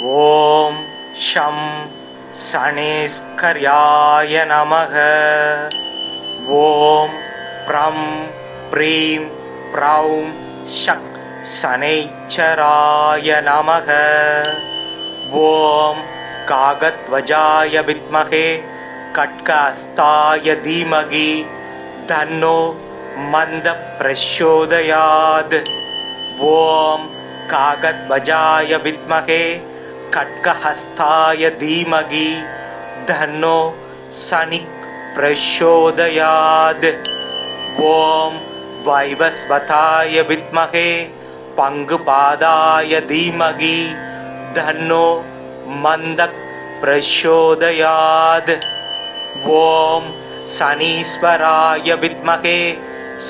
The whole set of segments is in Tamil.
ஓம் ஷம் சனீஸ்கர்யாய நமக. ஓம் ப்ரம் ப்ரீம் ப்ரௌம் ஷக் சனைச்சராய நமக. ஓம் காகத்வஜாய வித்மகே கட்கஹஸ்தாய தீமகி தன்னோ மந்த பிரச்சோதயாத். ஓம் காகத்வஜாய வித்மகே கட்கஹஸ்தாய தீமகி தன்னோ சனிக் பிரச்சோதயாத். ஓம் வைவஸ்வதாய வித்மகே பங்குபாதாய தீமகி தன்னோ மந்தக் பிரச்சோதயாத். ஓம் சனீஸ்வராய வித்மகே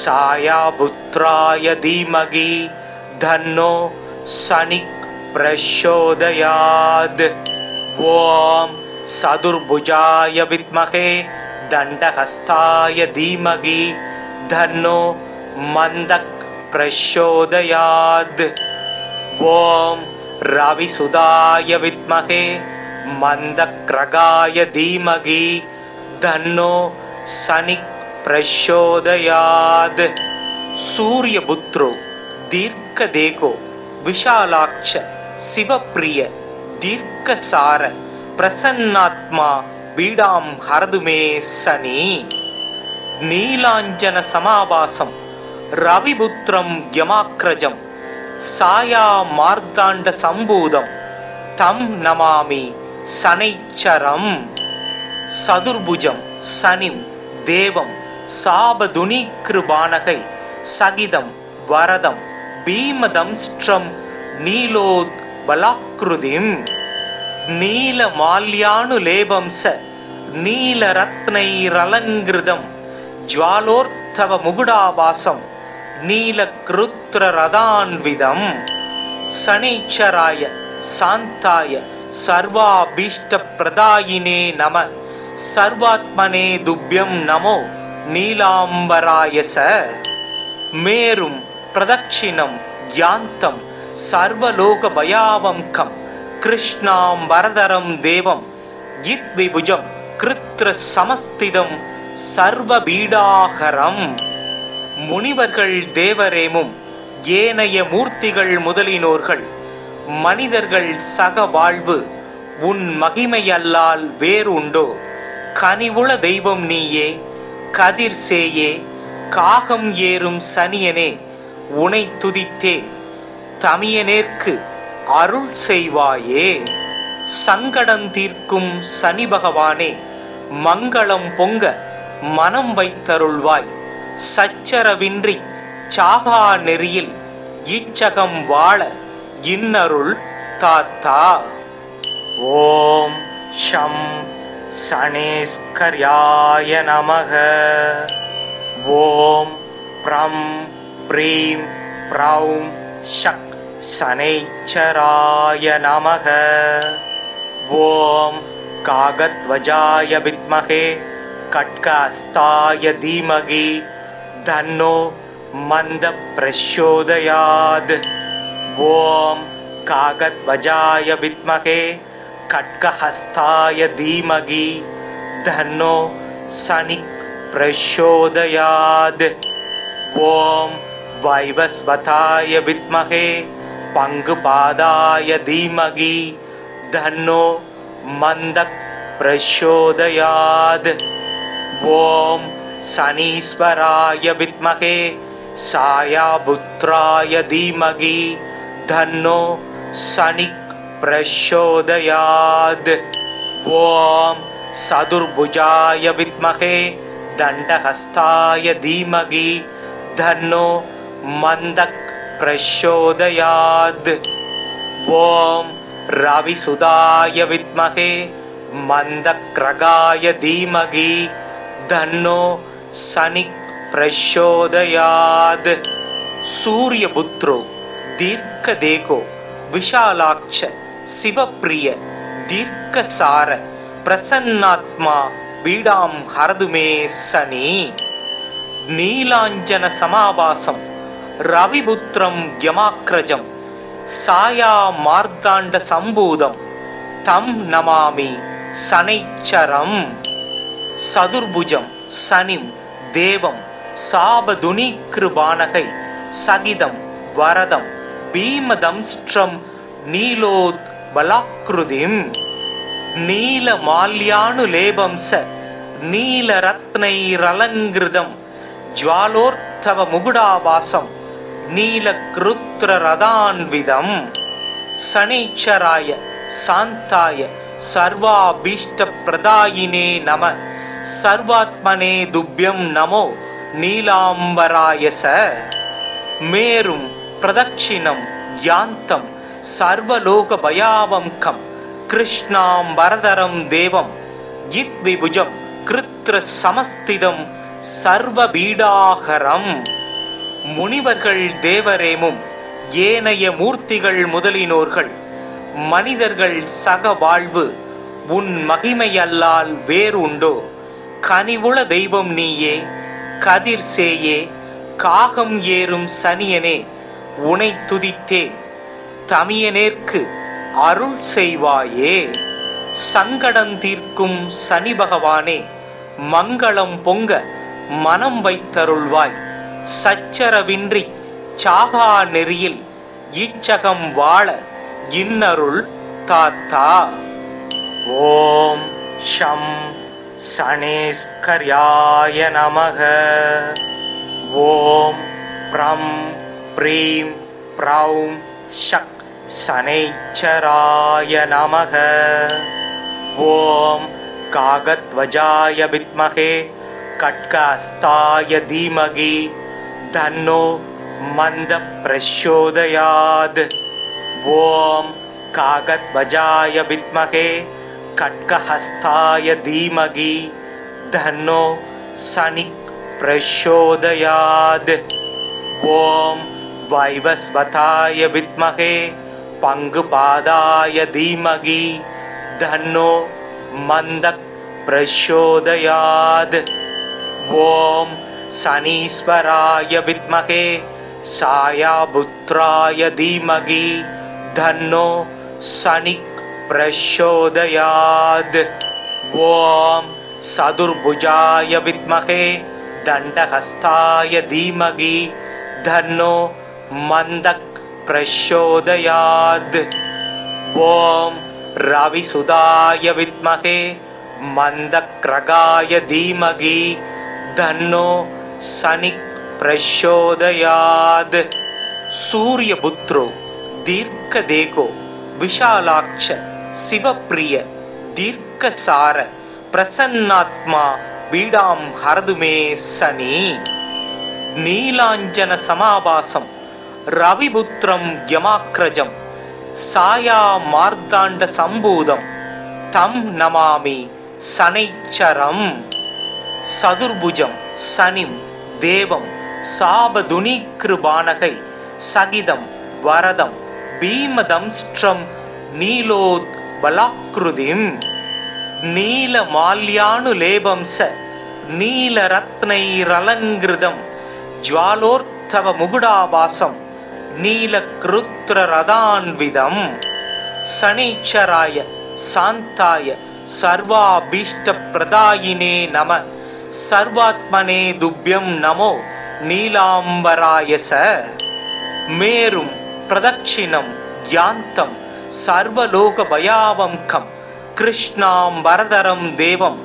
சாயாபுத்ராய தீமகி தன்னோ சனிக் பிரச்சோதயாத். ஓம் சதுர்புஜாய வித்மகே தண்டஹஸ்தாய தீமகி தன்னோ மந்தக் பிரச்சோதயாத். ஓம் ரவிசுதாய வித்மகே மந்தக்ரகாய தீமகி தன்னோ சனிக் பிரச்சோதயாத். சூரியபுத்ரோ தீர்க்கதேகோ விஷாலாட்ச சிவப்பிரிய தீர்க்கசார பிரசன்னாத்மா பீடாம் ஹரதுமே சனி. நீலாஞ்சன சமாவாசம் ரவிபுத்திரம் யமாக்ரஜம் சாயா மார்த்தாண்ட சம்பூதம் தம் நமாமி சனைச்சரம். சதுர்புஜம் சனிம் தேவம் சாபதுனீக்ருபானகை சகிதம் வரதம் பீமதம்ஸ்ட்ரம் நீலோத் பலாக்ருதிம். நீலமால்யானுலேபம்ச நீலரத்னைரலங்கிருதம் ஜ்வாலோர்த்தவ முகுடாவாசம் நீலக்ருத்ரரதான்விதம். சனீச்சராய சாந்தாய சர்வாபீஷ்டப்ரதாயினே நம. சர்வாத்மனே துப்யம் நமோ நீலாம்பராயச. மேரும் பிரதட்சிணம் யாந்தம் சர்வலோக பயாவங்கம் கிருஷ்ணாம் வரதரம் தேவம் யித்விபுஜம் கிருத்ர சமஸ்திதம் சர்வபீடாகரம். முனிவர்கள் தேவரேமும் ஏனைய மூர்த்திகள் முதலினோர்கள் மனிதர்கள் சக வாழ்வு உன் மகிமையல்லால் வேறு உண்டோ? கனிவுள தெய்வம் நீயே கதிர் சேயே காகம் ஏறும் சனியனே உனை துதித்தே தமியனேற்கு அருள் செய்வாயே. சங்கடம் தீர்க்கும் சனி பகவானே மங்களம் பொங்க மனம் வைத்தருள்வாய். சச்சரவின்றி சாகா நெறியில் இச்சகம் வாழ இன்னருள் தாத்தா. ஓம் ஷம் சனீஸ்கர்யாய நமக. ஓம் ப்ரம் ப்ரீம் ப்ரௌம் ஷக் சனைச்சராய நமக. ஓம் காகத்வஜாய வித்மகே கட்கஹஸ்தாய தீமகி தன்னோ மந்த பிரச்சோதயாத். ஓம் காகத்வஜாய வித்மகே கட்கஹஸ்தாய தீமகி தன்னோ சனிக் பிரச்சோதயாத். ஓம் வைவஸ்வதாய வித்மகே பங்குபாதாய தீமகி தன்னோ மந்தக் பிரச்சோதயாத். ஓம் சனீஸ்வராய வித்மகே சாயாபுத்ராய தீமகி தன்னோ சனிக் பிரச்சோதயாத். ஓம் சதுர்புஜாய வித்மகே தண்டஹஸ்தாய தீமகி தன்னோ மந்தக் பிரச்சோதயாத். ஓம் ரவிசுதாய வித்மகே மந்தக்ரகாய தீமகி தன்னோ சனிக் பிரச்சோதயாத். சூரியபுத்ரோ தீர்க்கதேகோ விஷாலாட்ச சிவப்பிரிய தீர்க்கசார பிரசன்னாத்மா பீடாம் ஹரதுமே சனி. நீலாஞ்சன சமாவாசம் ரவிபுத்திரம் யமாக்ரஜம் சாயா மார்த்தாண்ட சம்பூதம் தம் நமாமி சனைச்சரம். சதுர்புஜம் சனிம் தேவம் சாபதுனிக்ருபானகை சகிதம் வரதம் பீமதம்ஸ்ட்ரம் நீலோத் பலாக்ருதிம். நீல மால்யானுலேபம்ச நீலரத்னைரலங்கிருதம் ஜ்வாலோர்த்தவ முகுடாவாசம் நீலக்ருத்ரரதான்விதம். சனீச்சராய சாந்தாய சர்வாபீஷ்டப்ரதாயினே நம. சர்வாத்மனே துப்யம் நமோ நீலாம்பராயச. மேரும் பிரதட்சிணம் யாந்தம் சர்வலோக பயாவம்கம் கிருஷ்ணாம்பரதரம் தேவம் யித்விபுஜம் கிருத்ர சமஸ்திதம் சர்வபீடாகரம். முனிவர்கள் தேவரேமும் ஏனைய மூர்த்திகள் முதலினோர்கள் மனிதர்கள் சக வாழ்வு உன் மகிமையல்லால் வேறு உண்டோ? கனிவுள தெய்வம் நீயே, கதிர் சேயே, காகம் ஏறும் சனியனே, உனை துதித்தே தமியனேற்கு அருள் செய்வாயே. சங்கடம் தீர்க்கும் சனி பகவானே, மங்களம் பொங்க மனம் வைத்தருள்வாய். சச்சரவின்றி சாகா நெறியில் இச்சகம் வாழ இன்னருள் தாத்தா. ஓம் ஷம் சனேஸ்கர்யாய நமக. ஓம் ப்ரம் ப்ரீம் ப்ரௌம் ஷக் சனைச்சராய நமக. ஓம் காகத்வஜாய வித்மஹே கட்கஹஸ்தாய தீமகி தன்னோ மந்த பிரச்சோதயாத். ஓம் காகத்வஜாய வித்மஹே கட்கஹஸ்தாய தீமகி தன்னோ சனிக் பிரச்சோதயாத். ஓம் வைவஸ்வதாய வித்மஹே பங்குபாதாய தீமகி தன்னோ மந்தக் பிரச்சோதயாத். ஓம் சனீஸ்வராய வித்மஹே சாயாபுத்ராய தீமகி தன்னோ சனிக் பிரச்சோதயாத். ஓம் சதுர்புஜாய வித்மஹே தண்டஹஸ்தாய தீமகி தன்னோ மந்தக் பிரச்சோதயாத். ஓம் ரவிசுதாய வித்மஹே மந்தக்ரகாய தீமகி தன்னோ சனிக் பிரச்சோதயாத். சூரியபுத்ரோ தீர்க்கதேகோ விஷாலாட்ச சிவப்பிரிய தீர்க்கசார பிரசன்னாத்மா பீடாம் ஹரதுமே சனி. நீலாஞ்சன சமாபாசம் ரவிபுத்திரம் யமாக்ரஜம் சாயா மார்த்தாண்ட சம்பூதம் தம் நமாமி சனைச்சரம். சதுர்புஜம் சனிம் தேவம் சாபதுனிக்ருபானகை சகிதம் வரதம் பீமதம்ஸ்ட்ரம் நீலோத் பலாக்ருதிம். நீல மால்யானுலேபம்ச நீலரத்னைரலங்கிருதம் ஜ்வாலோர்த்தவ முகுடாவாசம் நீலக்ருத்ரரதான்விதம். சனீச்சராய சாந்தாய சர்வாபீஷ்டப்ரதாயினே நம. சர்வாத்மனே துப்யம் நமோ நீலாம்பராயச. மேரும் பிரதட்சிணம் யாந்தம் சர்வலோக பயாவம்கம் கிருஷ்ணாம்பரதரம் தேவம்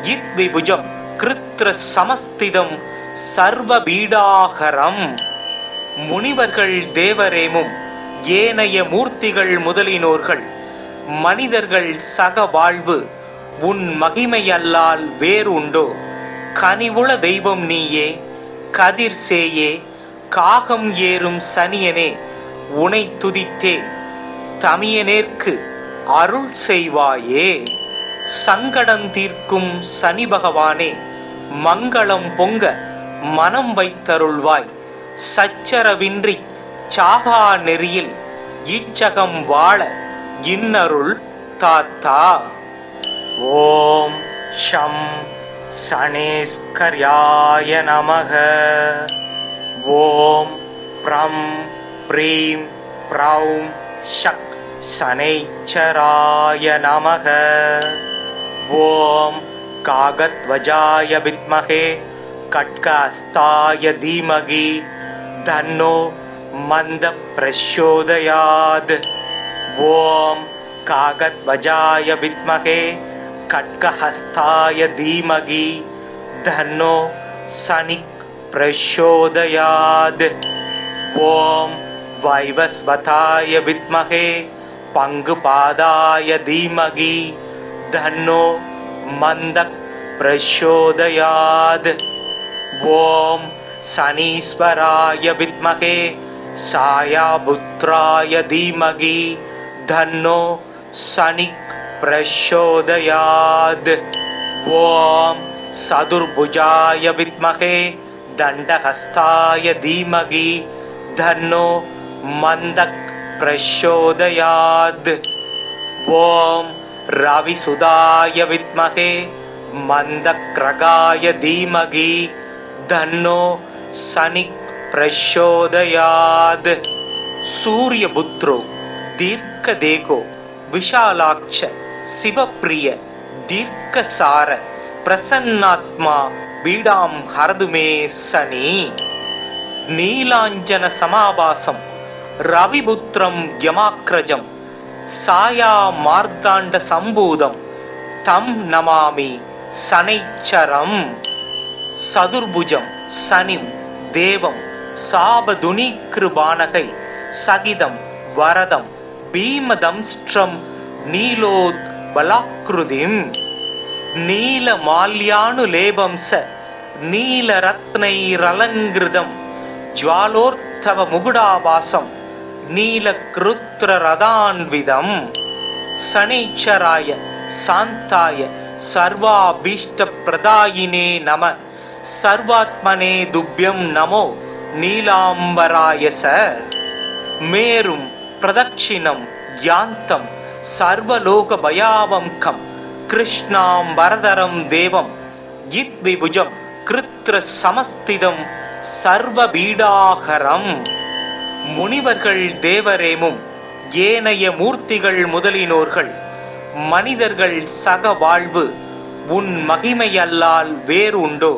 யித்விபுஜம் கிருத்ர சமஸ்திதம் சர்வபீடாகரம். முனிவர்கள் தேவரேமும் ஏனைய மூர்த்திகள் முதலினோர்கள் மனிதர்கள் சக வாழ்வு உன் மகிமையல்லால் வேறு உண்டோ? கனிவுள தெய்வம் நீயே, கதிர் சேயே, காகம் ஏறும் சனியனே, உனை துதித்தே தமியனேற்கு அருள் செய்வாயே. சங்கடம் தீர்க்கும் சனி பகவானே, மங்களம் பொங்க மனம் வைத்தருள்வாய். சச்சரவின்றி சாகா நெறியில் இச்சகம் வாழ இன்னருள் தாத்தா. ஓம் ஷம் சனேஸ்கர்யாய நமக. ஓம் ப்ரம் ப்ரீம் ப்ரௌம் ஷக் சனைச்சராய நமக. ஓம் காகத்வஜாய வித்மஹே கட்கஹஸ்தாய தீமகி தன்னோ மந்த பிரச்சோதயாத். ஓம் காகத்வஜாய வித்மஹே கட்கஹஸ்தாய தீமகி தன்னோ சனிக் பிரச்சோதயாத். ஓம் வைவஸ்வதாய வித்மஹே பங்குபாதாய தீமகி தன்னோ மந்தக் பிரச்சோதயாத். ஓம் சனீஸ்வராய வித்மஹே சாயாபுத்ராய தீமகி தன்னோ சனிக் பிரச்சோதயாத். ஓம் சதுர்புஜாய வித்மஹே தண்டஹஸ்தாய தீமகி தன்னோ மந்தக் பிரச்சோதயாத். ஓம் ரவிசுதாய வித்மஹே மந்தக்ரகாய தீமகி தன்னோ சனிக் பிரச்சோதயாத். சூரியபுத்ரோ தீர்க்கதேகோ விஷாலாட்ச சிவப்பிரிய தீர்க்கசார பிரசன்னாத்மா பீடாம் ஹரதுமே சனி. நீலாஞ்சன சமாபாசம் ரவிபுத்திரம் யமாக்ரஜம் சாயா மார்த்தாண்ட சம்பூதம் தம் நமாமி சனைச்சரம். சதுர்புஜம் சனிம் தேவம் சாபதுனீக்ருபானகை சகிதம் வரதம் பீமதம்ஸ்ட்ரம் நீலோத் பலாக்ருதிம். நீலமால்யானுலேபம்ச நீலரத்னைரலங்கிருதம் ஜ்வாலோர்த்தவ முகுடாபாசம் நீலக்ருத்ரரதான்விதம். சனைச்சராய சாந்தாய சர்வாபீஷ்டப்ரதாயினே நம. சர்வாத்மனே துப்யம் நமோ நீலாம்பராய ச. மேரும் பிரதட்சிணம் யாந்தம் சர்வலோக பயாவம்கம் கிருஷ்ணாம் வரதரம் தேவம் யித்விபுஜம் கிருத்ர சமஸ்திதம் சர்வபீடாகரம். முனிவர்கள் தேவரேமும் ஏனைய மூர்த்திகள் முதலினோர்கள் மனிதர்கள் சக வாழ்வு உன் மகிமையல்லால் வேறு உண்டோ?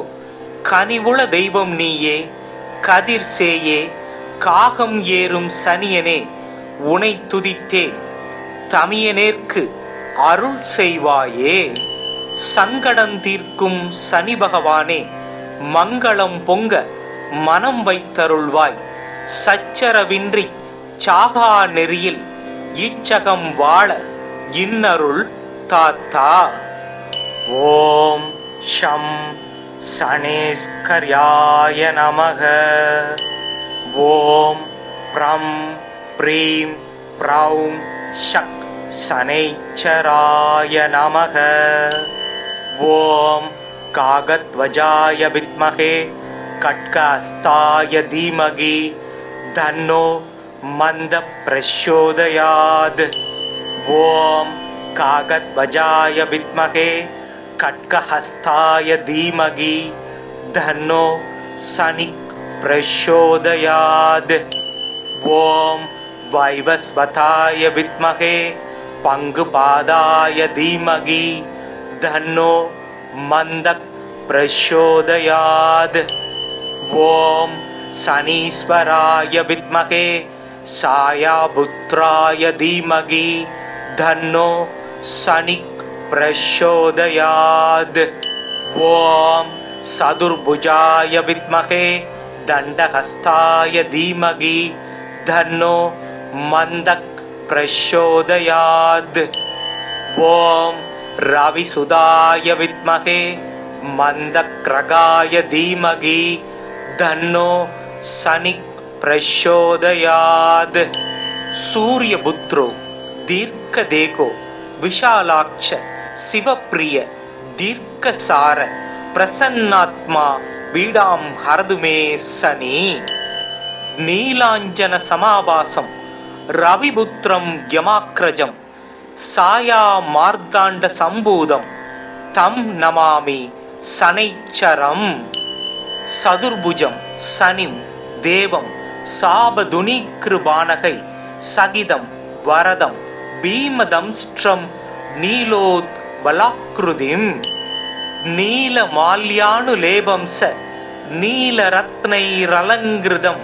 கனிவுள தெய்வம் நீயே கதிர் சேயே காகம் ஏறும் சனியனே உனை துதித்தேன் தமியனேற்கு அருள் செய்வாயே. சங்கடம் தீர்க்கும் சனி பகவானே மங்களம் பொங்க மனம் வைத்தருள்வாய். சச்சரவின்றி சாகா நெறியில் இச்சகம் வாழ இன்னருள் தாத்தா. ஓம் ஷம் சனேஸ்கர்யாய நமக. ஓம் ப்ரம் ப்ரீம் ப்ரௌம் ஷக் சனைச்சராய நமக. ஓம் காகத்வஜாய வித்மஹே கட்கஹஸ்தாய தீமகி தன்னோ மந்த பிரச்சோதயாத். ஓம் காகத்வஜாய வித்மஹே கட்கஹஸ்தாய தீமகி தன்னோ சனிக் பிரச்சோதயாத். ஓம் வைவஸ்வதாய வித்மஹே பங்குபாதாய தீமகி தன்னோ மந்தக் பிரச்சோதயாத். ஓம் சனீஸ்வராய வித்மஹே சாயாபுத்ராய தீமகி தன்னோ சனிக் பிரச்சோதயாத். ஓம் சதுர்புஜாய வித்மஹே தண்டஹஸ்தாய தீமகி தன்னோ மந்தக் பிரச்சோதயாத். ஓம் ரவிசுதாய வித்மஹே மந்தக்ரகாய தீமகி தன்னோ சனிக் பிரச்சோதயாத். சூரியபுத்ரோ தீர்க்கதேகோ விஷாலாட்ச சிவப்பிரிய தீர்க்கசார பிரசன்னாத்மா பீடாம் ஹரதுமே சனி. நீலாஞ்சன சமாபாசம் ரவிபுத்திரம் யமாக்ரஜம் சாயா மார்த்தாண்ட சம்பூதம் தம் நமாமி சனைச்சரம். சதுர்புஜம் சனிம் தேவம் சாபதுனீக்ருபானகை சகிதம் வரதம் பீமதம்ஸ்ட்ரம் நீலோத் பலாக்ருதிம் நீலமால்யானுலேபம்ச நீலரத்னைரலங்கிருதம்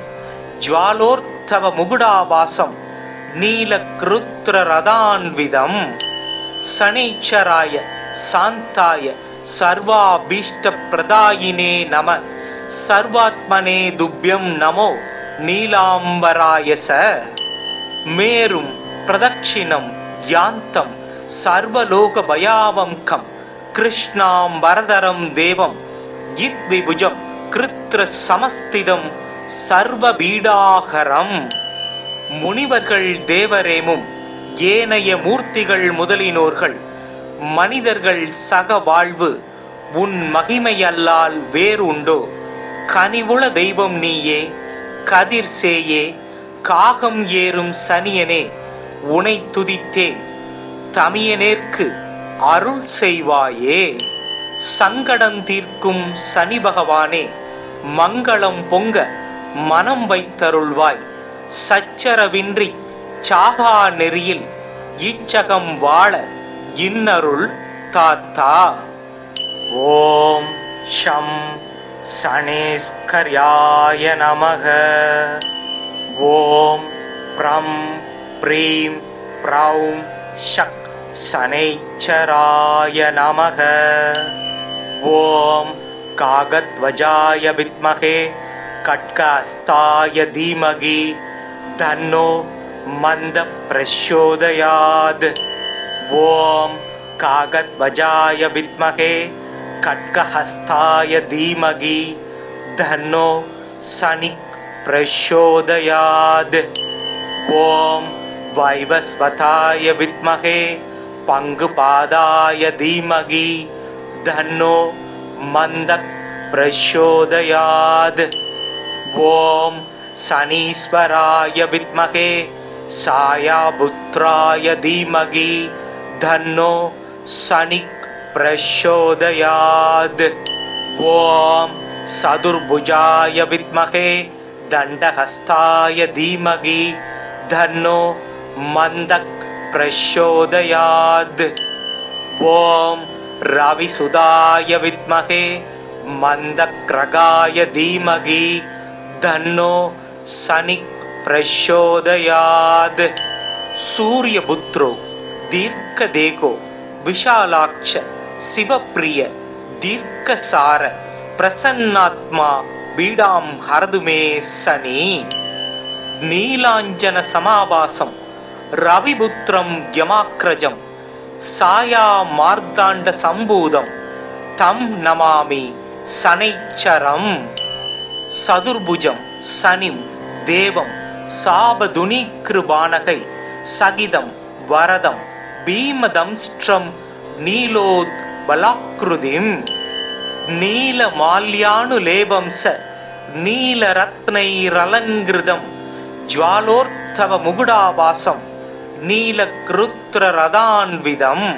ஜ்வாலோர்த்தவ முகுடாபாசம் நீலக்ருத்ரரதான்விதம் சனீச்சராய சாந்தாய சர்வாபீஷ்டப்ரதாயினே நம சர்வாத்மனே துப்யம் நமோ நீலாம்பராயச மேரும் பிரதட்சிணம் யாந்தம் சர்வலோக பயாவங்கம் கிருஷ்ணாம் வரதரம் தேவம் யித்விபுஜம் கிருத்ர சமஸ்திதம் சர்வபீடாகரம் முனிவர்கள் தேவரேமும் ஏனைய மூர்த்திகள் முதலினோர்கள் மனிதர்கள் சக வாழ்வு உன் மகிமையல்லால் வேறு உண்டோ கனிவுள தெய்வம் நீயே கதிர் சேயே காகம் ஏறும் சனியனே உனை துதித்தேன் தமியனேற்கு அருள் செய்வாயே சங்கடம் தீர்க்கும் சனி பகவானே மங்களம் பொங்க மனம் வைத்தருள்வாய் சச்சரவின்றி சாகா நெறியில் இச்சகம் வாழ இன்னருள் தாத்தா. ஓம் ஷம் சனேஸ்கர்யாய நமக. ஓம் ப்ரம் ப்ரீம் ப்ரௌம் ஷக் சனைச்சராய நமக. ஓம் காகத்வஜாய வித்மகே கட்கஹஸ்தாய தீமகி தன்னோ மந்த பிரச்சோதயாத். ஓம் காகத்வஜாய வித்மகே கட்கஹஸ்தாய தீமகி தன்னோ சனிக் பிரச்சோதயாத். ஓம் வைவஸ்வதாய வித்மகே பங்குபாதாய தீமகி தன்னோ மந்தக் பிரச்சோதயாத். ஓம் சனீஸ்வராய வித்மகே சாயாபுத்ராய தீமகி தன்னோ சனிக் பிரச்சோதயாத். ஓம் சதுர்புஜாய வித்மகே தண்டஹஸ்தாய தீமகி தன்னோ மந்தக் பிரச்சோதயாத். ஓம் ரவிசுதாய வித்மகே மந்தக்ரகாய தீமகி தன்னோ சனிக் பிரச்சோதயாத். சூரியபுத்ரோ தீர்க்கதேகோ விஷாலாட்ச சிவப்பிரிய தீர்க்கசார பிரசன்னாத்மா பீடாம் ஹரதுமே சனி. நீலாஞ்சன சமாபாசம் ரவிபுத்திரம் யமாக்ரஜம் சாயா மார்த்தாண்ட சம்பூதம் தம் நமாமி சனைச்சரம். சதுர்புஜம் சனிம் தேவம் சாபதுனீக்ருபானகை சகிதம் வரதம் பீமதம்ஸ்ட்ரம் நீலோத் பலாக்ருதிம் நீலமால்யானுலேபம்ச நீலரத்னைரலங்கிருதம் ஜ்வாலோர்த்தவ முகுடாபாசம் நீலக்ருத்ரரதான்விதம்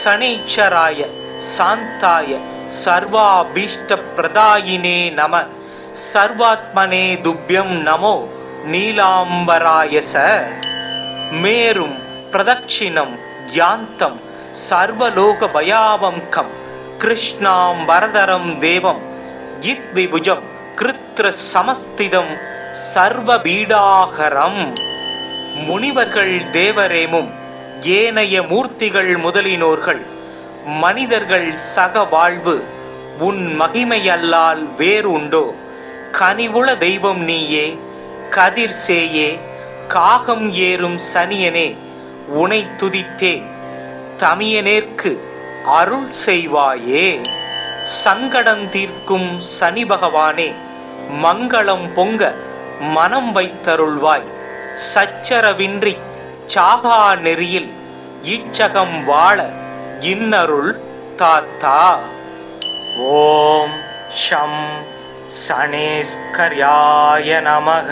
சனீச்சராய சாந்தாய சர்வாபீஷ்டப்ரதாயினே நம சர்வாத்மனே துப்யம் நமோ நீலாம்பராயச மேரும் பிரதட்சிணம் யாந்தம் சர்வலோக பயாவங்கம் கிருஷ்ணாம் வரதரம் தேவம் யித்விபுஜம் கிருத்ர சமஸ்திதம் சர்வபீடாகரம் முனிவர்கள் தேவரேமும் ஏனைய மூர்த்திகள் முதலினோர்கள் மனிதர்கள் சக வாழ்வு உன் மகிமையல்லால் வேறு உண்டோ கனிவுள தெய்வம் நீயே கதிர் சேயே காகம் ஏறும் சனியனே உனை துதித்தேன் தமியனேற்கு அருள் செய்வாயே சங்கடம் தீர்க்கும் சனி பகவானே மங்களம் பொங்க மனம் வைத்தருள்வாய் சச்சரவின்றி சாகா நெறியில் இச்சகம் வாழ இன்னருள் தாத்தா. ஓம் ஷம் சனேஸ்கர்யாய நமக.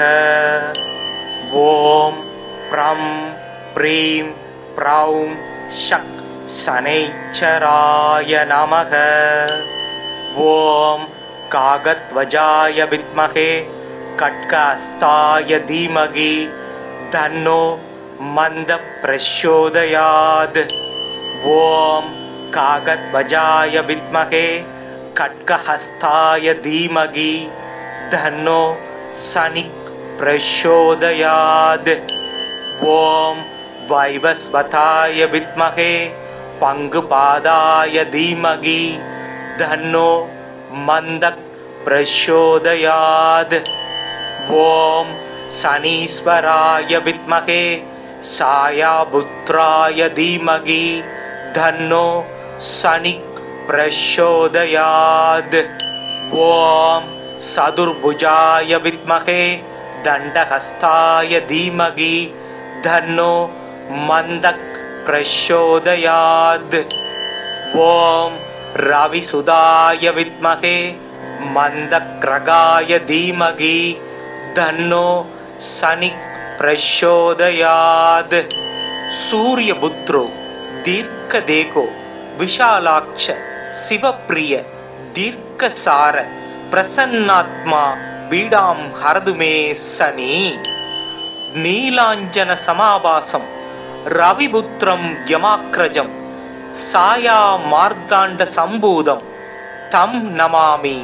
ஓம் ப்ரம் ப்ரீம் ப்ரௌம் ஷக் சனைச்சராய நமக. ஓம் காகத்வஜாய வித்மகே கட்கஹஸ்தாய தீமகி தன்னோ மந்த பிரச்சோதயாத். ஓம் காகத்வஜாய வித்மகே கட்கஹஸ்தாய தீமகி தன்னோ சனிக் பிரச்சோதயாத். ஓம் வைவஸ்வதாய வித்மகே பங்குபாதாய தீமகி தன்னோ மந்தக் பிரச்சோதயாத். ஓம் சனீஸ்வராய வித்மகே சாயாபுத்ராய தீமகி தன்னோ சனிக் பிரச்சோதயாத். ஓம் சதுர்புஜாய வித்மகே தண்டஹஸ்தாய தீமகி தன்னோ மந்தக் பிரச்சோதயாத். ஓம் ரவிசுதாய வித்மகே மந்தக்ரகாய தீமகி தன்னோ சனிக் பிரச்சோதயாத். சூரியபுத்ரோ தீர்க்கதேகோ விஷாலாட்ச சிவப்பிரிய தீர்க்கசார பிரசன்னாத்மா பீடாம் ஹரதுமே சனி. நீலாஞ்சன சமாபாசம் ரவிபுத்திரம் யமாக்ரஜம் சாயா மார்த்தாண்ட சம்பூதம் தம் நமாமி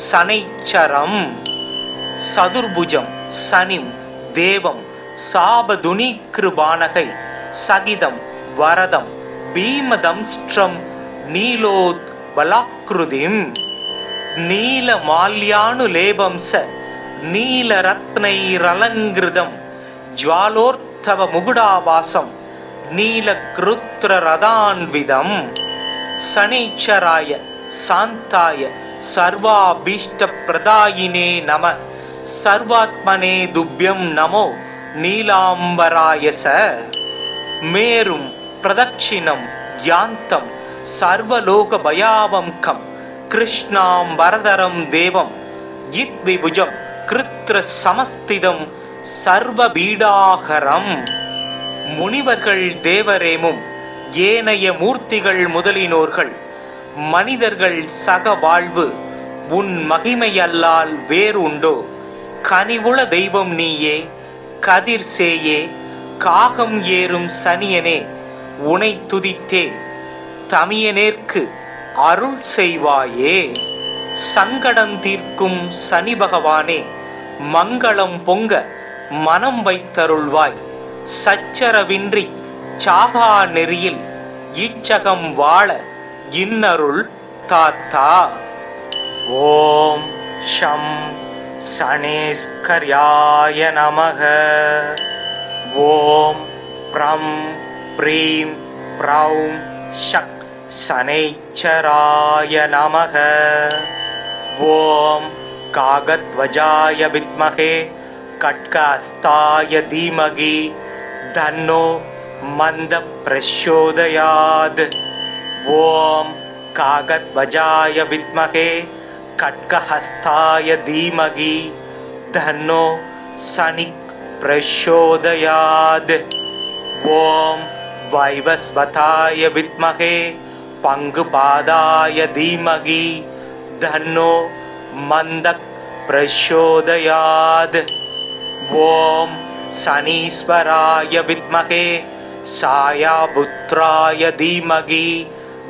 சனைச்சரம். சதுர்புஜம் சனிம் தேவம் சாபதுனீக்ருபானகை சகிதம் வரதம் பீமதம்ஸ்ட்ரம் நீலோத் பலாக்ருதிம். நீலமால்யானுலேபம்ச நீலரத்னைரலங்கிருதம் ஜ்வாலோர்த்தவ முகுடாபாசம் நீலக்ருத்ரரதான்விதம். சனீச்சராய சாந்தாய சர்வாபீஷ்டப்ரதாயினே நம சர்வாத்மனே துப்யம் நமோ நீலாம்பராயச. மேரும் பிரதட்சிணம் யாந்தம் சர்வலோக பயாவம்கம் கிருஷ்ணாம் வரதரம் தேவம் யித்விபுஜம் கிருத்ர சமஸ்திதம் சர்வபீடாகரம். முனிவர்கள் தேவரேமும் ஏனைய மூர்த்திகள் முதலினோர்கள் மனிதர்கள் சக வாழ்வு உன் மகிமையல்லால் வேறுண்டோ? கனிவுள தெய்வம் நீயே கதிர் சேயே காகம் ஏறும் சனியனே உனை துதித்தே தமியனேற்கு அருள் செய்வாயே. சங்கடம் தீர்க்கும் சனி பகவானே மங்களம் பொங்க மனம் வைத்தருள்வாய். சச்சரவின்றி சாகா நெறியில் இச்சகம் வாழ இன்னருள் தாத்தா. ஓம் ஷம் சனேஸ்கர்யாய நமக. ஓம் ப்ரம் ப்ரீம் ப்ரௌம் ஷக் சனைச்சராய நமக. ஓம் காகத்வஜாய வித்மகே கட்கஹஸ்தாய தீமகி தன்னோ மந்த பிரச்சோதயாத். ஓம் காகத்வஜாய வித்மகே கட்கஹஸ்தாய தீமகி தன்னோ சனிக் பிரச்சோதயாத். ஓம் வைவஸ்வதாய வித்மகே பங்குபாதாய தீமகி தன்னோ மந்தக் பிரச்சோதயாத். ஓம் சனீஸ்வராய வித்மகே சாயாபுத்ராய தீமகி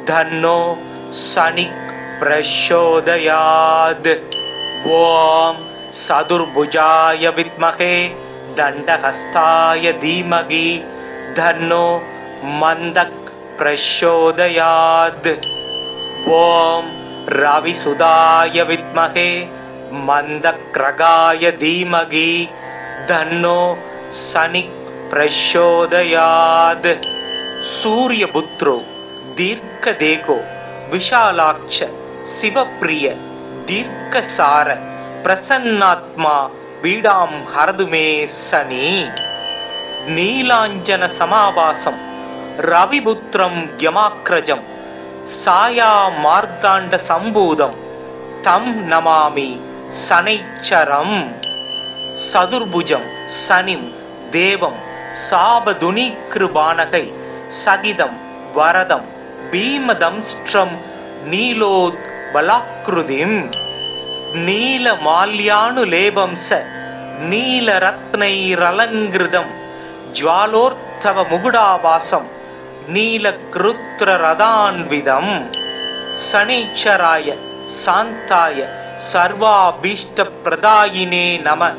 தன்னோ சனிக் பிரச்சோதயாத். ஓம் சதுர்புஜாய வித்மகே தண்டஹஸ்தாய தீமகி தன்னோ மந்தக் பிரச்சோதயாத். ஓம் ரவிசுதாய வித்மகே மந்தக்ரகாய தீமகி தன்னோ சனிக் பிரச்சோதயாத். சூரியபுத்ரோ தீர்க்கதேகோ விஷாலாட்ச சிவப்பிரிய தீர்க்கசார பிரசன்னாத்மா பீடாம் ஹரதுமே சனி. நீலாஞ்சன சமாபாசம் ரவிபுத்திரம் யமாக்ரஜம் சாயா மார்த்தாண்ட சம்பூதம் தம் நமாமி சனைச்சரம். சதுர்புஜம் சனிம் தேவம் சாபதுனீக்ருபானகை சகிதம் வரதம் பீமதம்ஸ்ட்ரம் நீலோத் பலாக்ருதிம். நீலமால்யானுலேபம்ச நீலரத்னைரலங்கிருதம் ज्वालोर्धव मुकुटाभासं नीलकृत्ररदान्वितं शनैश्चराय शान्ताय सर्वाभीष्टप्रदायिने नमः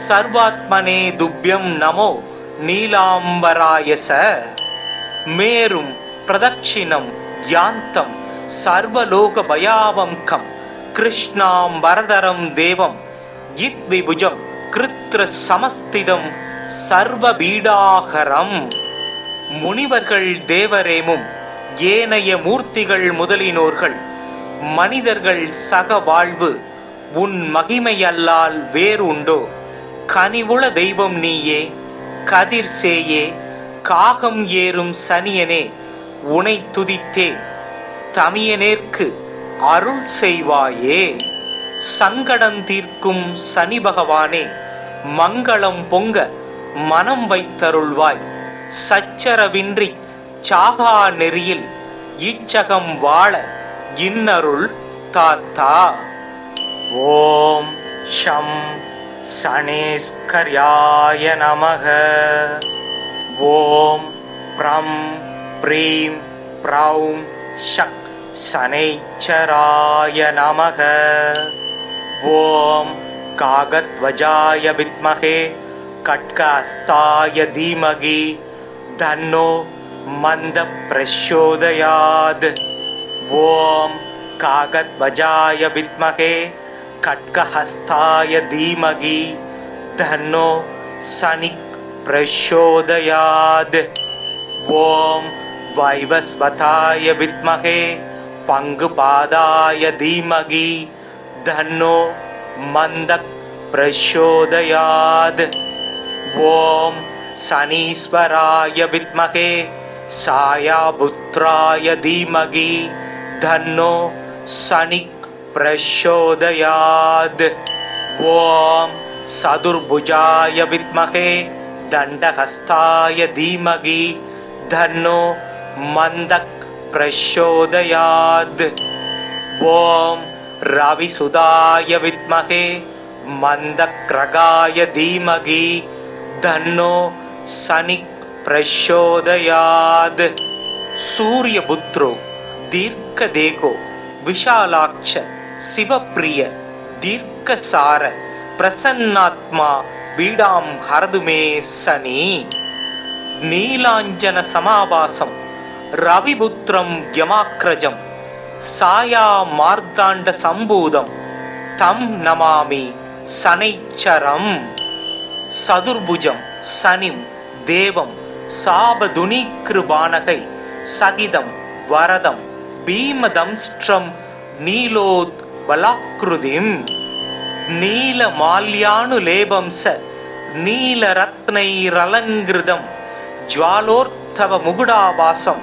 सर्वात्मने तुभ्यं नमो नीलाम्बराय स मेरुं प्रदक्षिणं यान्तं सर्वलोकभयावङ्कं कृष्णां वरदरं देवं यद्विभुजं कृत्रसमस्थितं सर्वபீடாகரம். முனிவர்கள் தேவரேமும் ஏனைய மூர்த்திகள் முதலினோர்கள் மனிதர்கள் சக வாழ்வு உன் மகிமையல்லால் வேறு உண்டோ? கனிவுள தெய்வம் நீயே, கதிர் சேயே, காகம் ஏறும் சனியனே, உனை துதித்தே தமியனேற்கு அருள் செய்வாயே. சங்கடம் தீர்க்கும் சனி பகவானே, மங்களம் பொங்க மனம் வைத்தருள்வாய். சச்சரவின்றி சாகா நெறியில் இச்சகம் வாழ இன்னருள் தாத்தா. ஓம் ஷம் சனேஸ்கர்யாய நமக. ஓம் ப்ரம் ப்ரீம் ப்ரௌம் ஷக் சனைச்சராய நமக. ஓம் காகத்வஜாய வித்மகே கட்கஹஸ்தாய தீமகி தன்னோ மந்த பிரச்சோதயாத். ஓம் காகத்வஜாய வித்மகே கட்கஹஸ்தாய தீமகி தன்னோ சனிக் பிரச்சோதயாத். ஓம் வைவஸ்வதாய வித்மகே பங்குபாதாய தீமகி தன்னோ மந்தக் பிரச்சோதயாத். ஓம் சனீஸ்வராய வித்மகே சாயாபுத்ராய தீமகி தன்னோ சனிக் பிரச்சோதயாத். ஓம் சதுர்புஜாய வித்மகே தண்டஹஸ்தாய தீமகி தன்னோ மந்தக் பிரச்சோதயாத். ஓம் ரவிசுதாய வித்மகே மந்தக்ரகாய தீமகி தன்னோ சனிக் பிரச்சோதயாத். சூரியபுத்ரோ தீர்க்கதேகோ விஷாலாட்ச சிவப்பிரிய தீர்க்கசார பிரசன்னாத்மா பீடாம் ஹரதுமே சனி. நீலாஞ்சன சமாவாசம் ரவிபுத்திரம் யமாக்ரஜம் சாயா மார்த்தாண்ட சம்பூதம் தம் நமாமி சனைச்சரம். சதுர்புஜம் சனிம் தேவம் சாபதுனீக்ருபானகை சகிதம் வரதம் பீமதம்ஸ்ட்ரம் நீலோத்வலாக்ருதிம். நீலமால்யானுலேபம்ச நீலரத்னைரலங்கிருதம் ஜ்வாலோர்த்தவ முகுடாபாசம்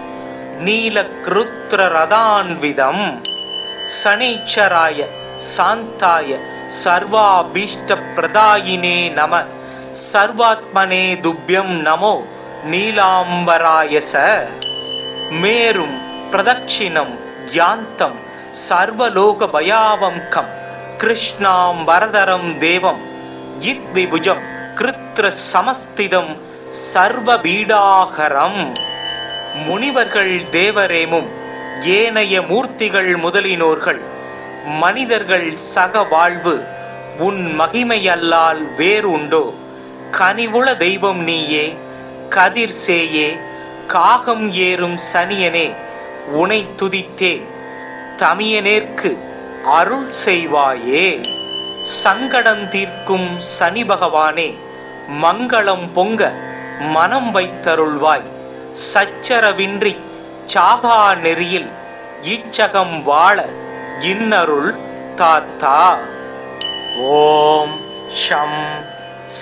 நீலக்ருத்ரரதான்விதம் சனைச்சராய சாந்தாய சர்வாபீஷ்டப்ரதாயினே நம சர்வாத்மனே துப்யம் நமோ நீலாம்பராய ச மேரும் பிரதட்சிணம் யாந்தம் சர்வலோகபயாவங்கம் கிருஷ்ணாம் வரதரம் தேவம் யித்விபுஜம் கிருத்ரசமஸ்திதம் சர்வபீடாகரம். முனிவர்கள் தேவரேமும் ஏனைய மூர்த்திகள் முதலினோர்கள் மனிதர்கள் சக வாழ்வு உன் மகிமையல்லால் வேறு உண்டோ? கனிவுள தெய்வம் நீயே, கதிர் சேயே, காகம் ஏறும் சனியனே, உனை துதித்தே தமியனேற்கு அருள் செய்வாயே. சங்கடம் தீர்க்கும் சனி பகவானே, மங்களம் பொங்க மனம் வைத்தருள்வாய். சச்சரவின்றி சாகா நெறியில் இச்சகம் வாழ இன்னருள் தாத்தா. ஓம் ஷம்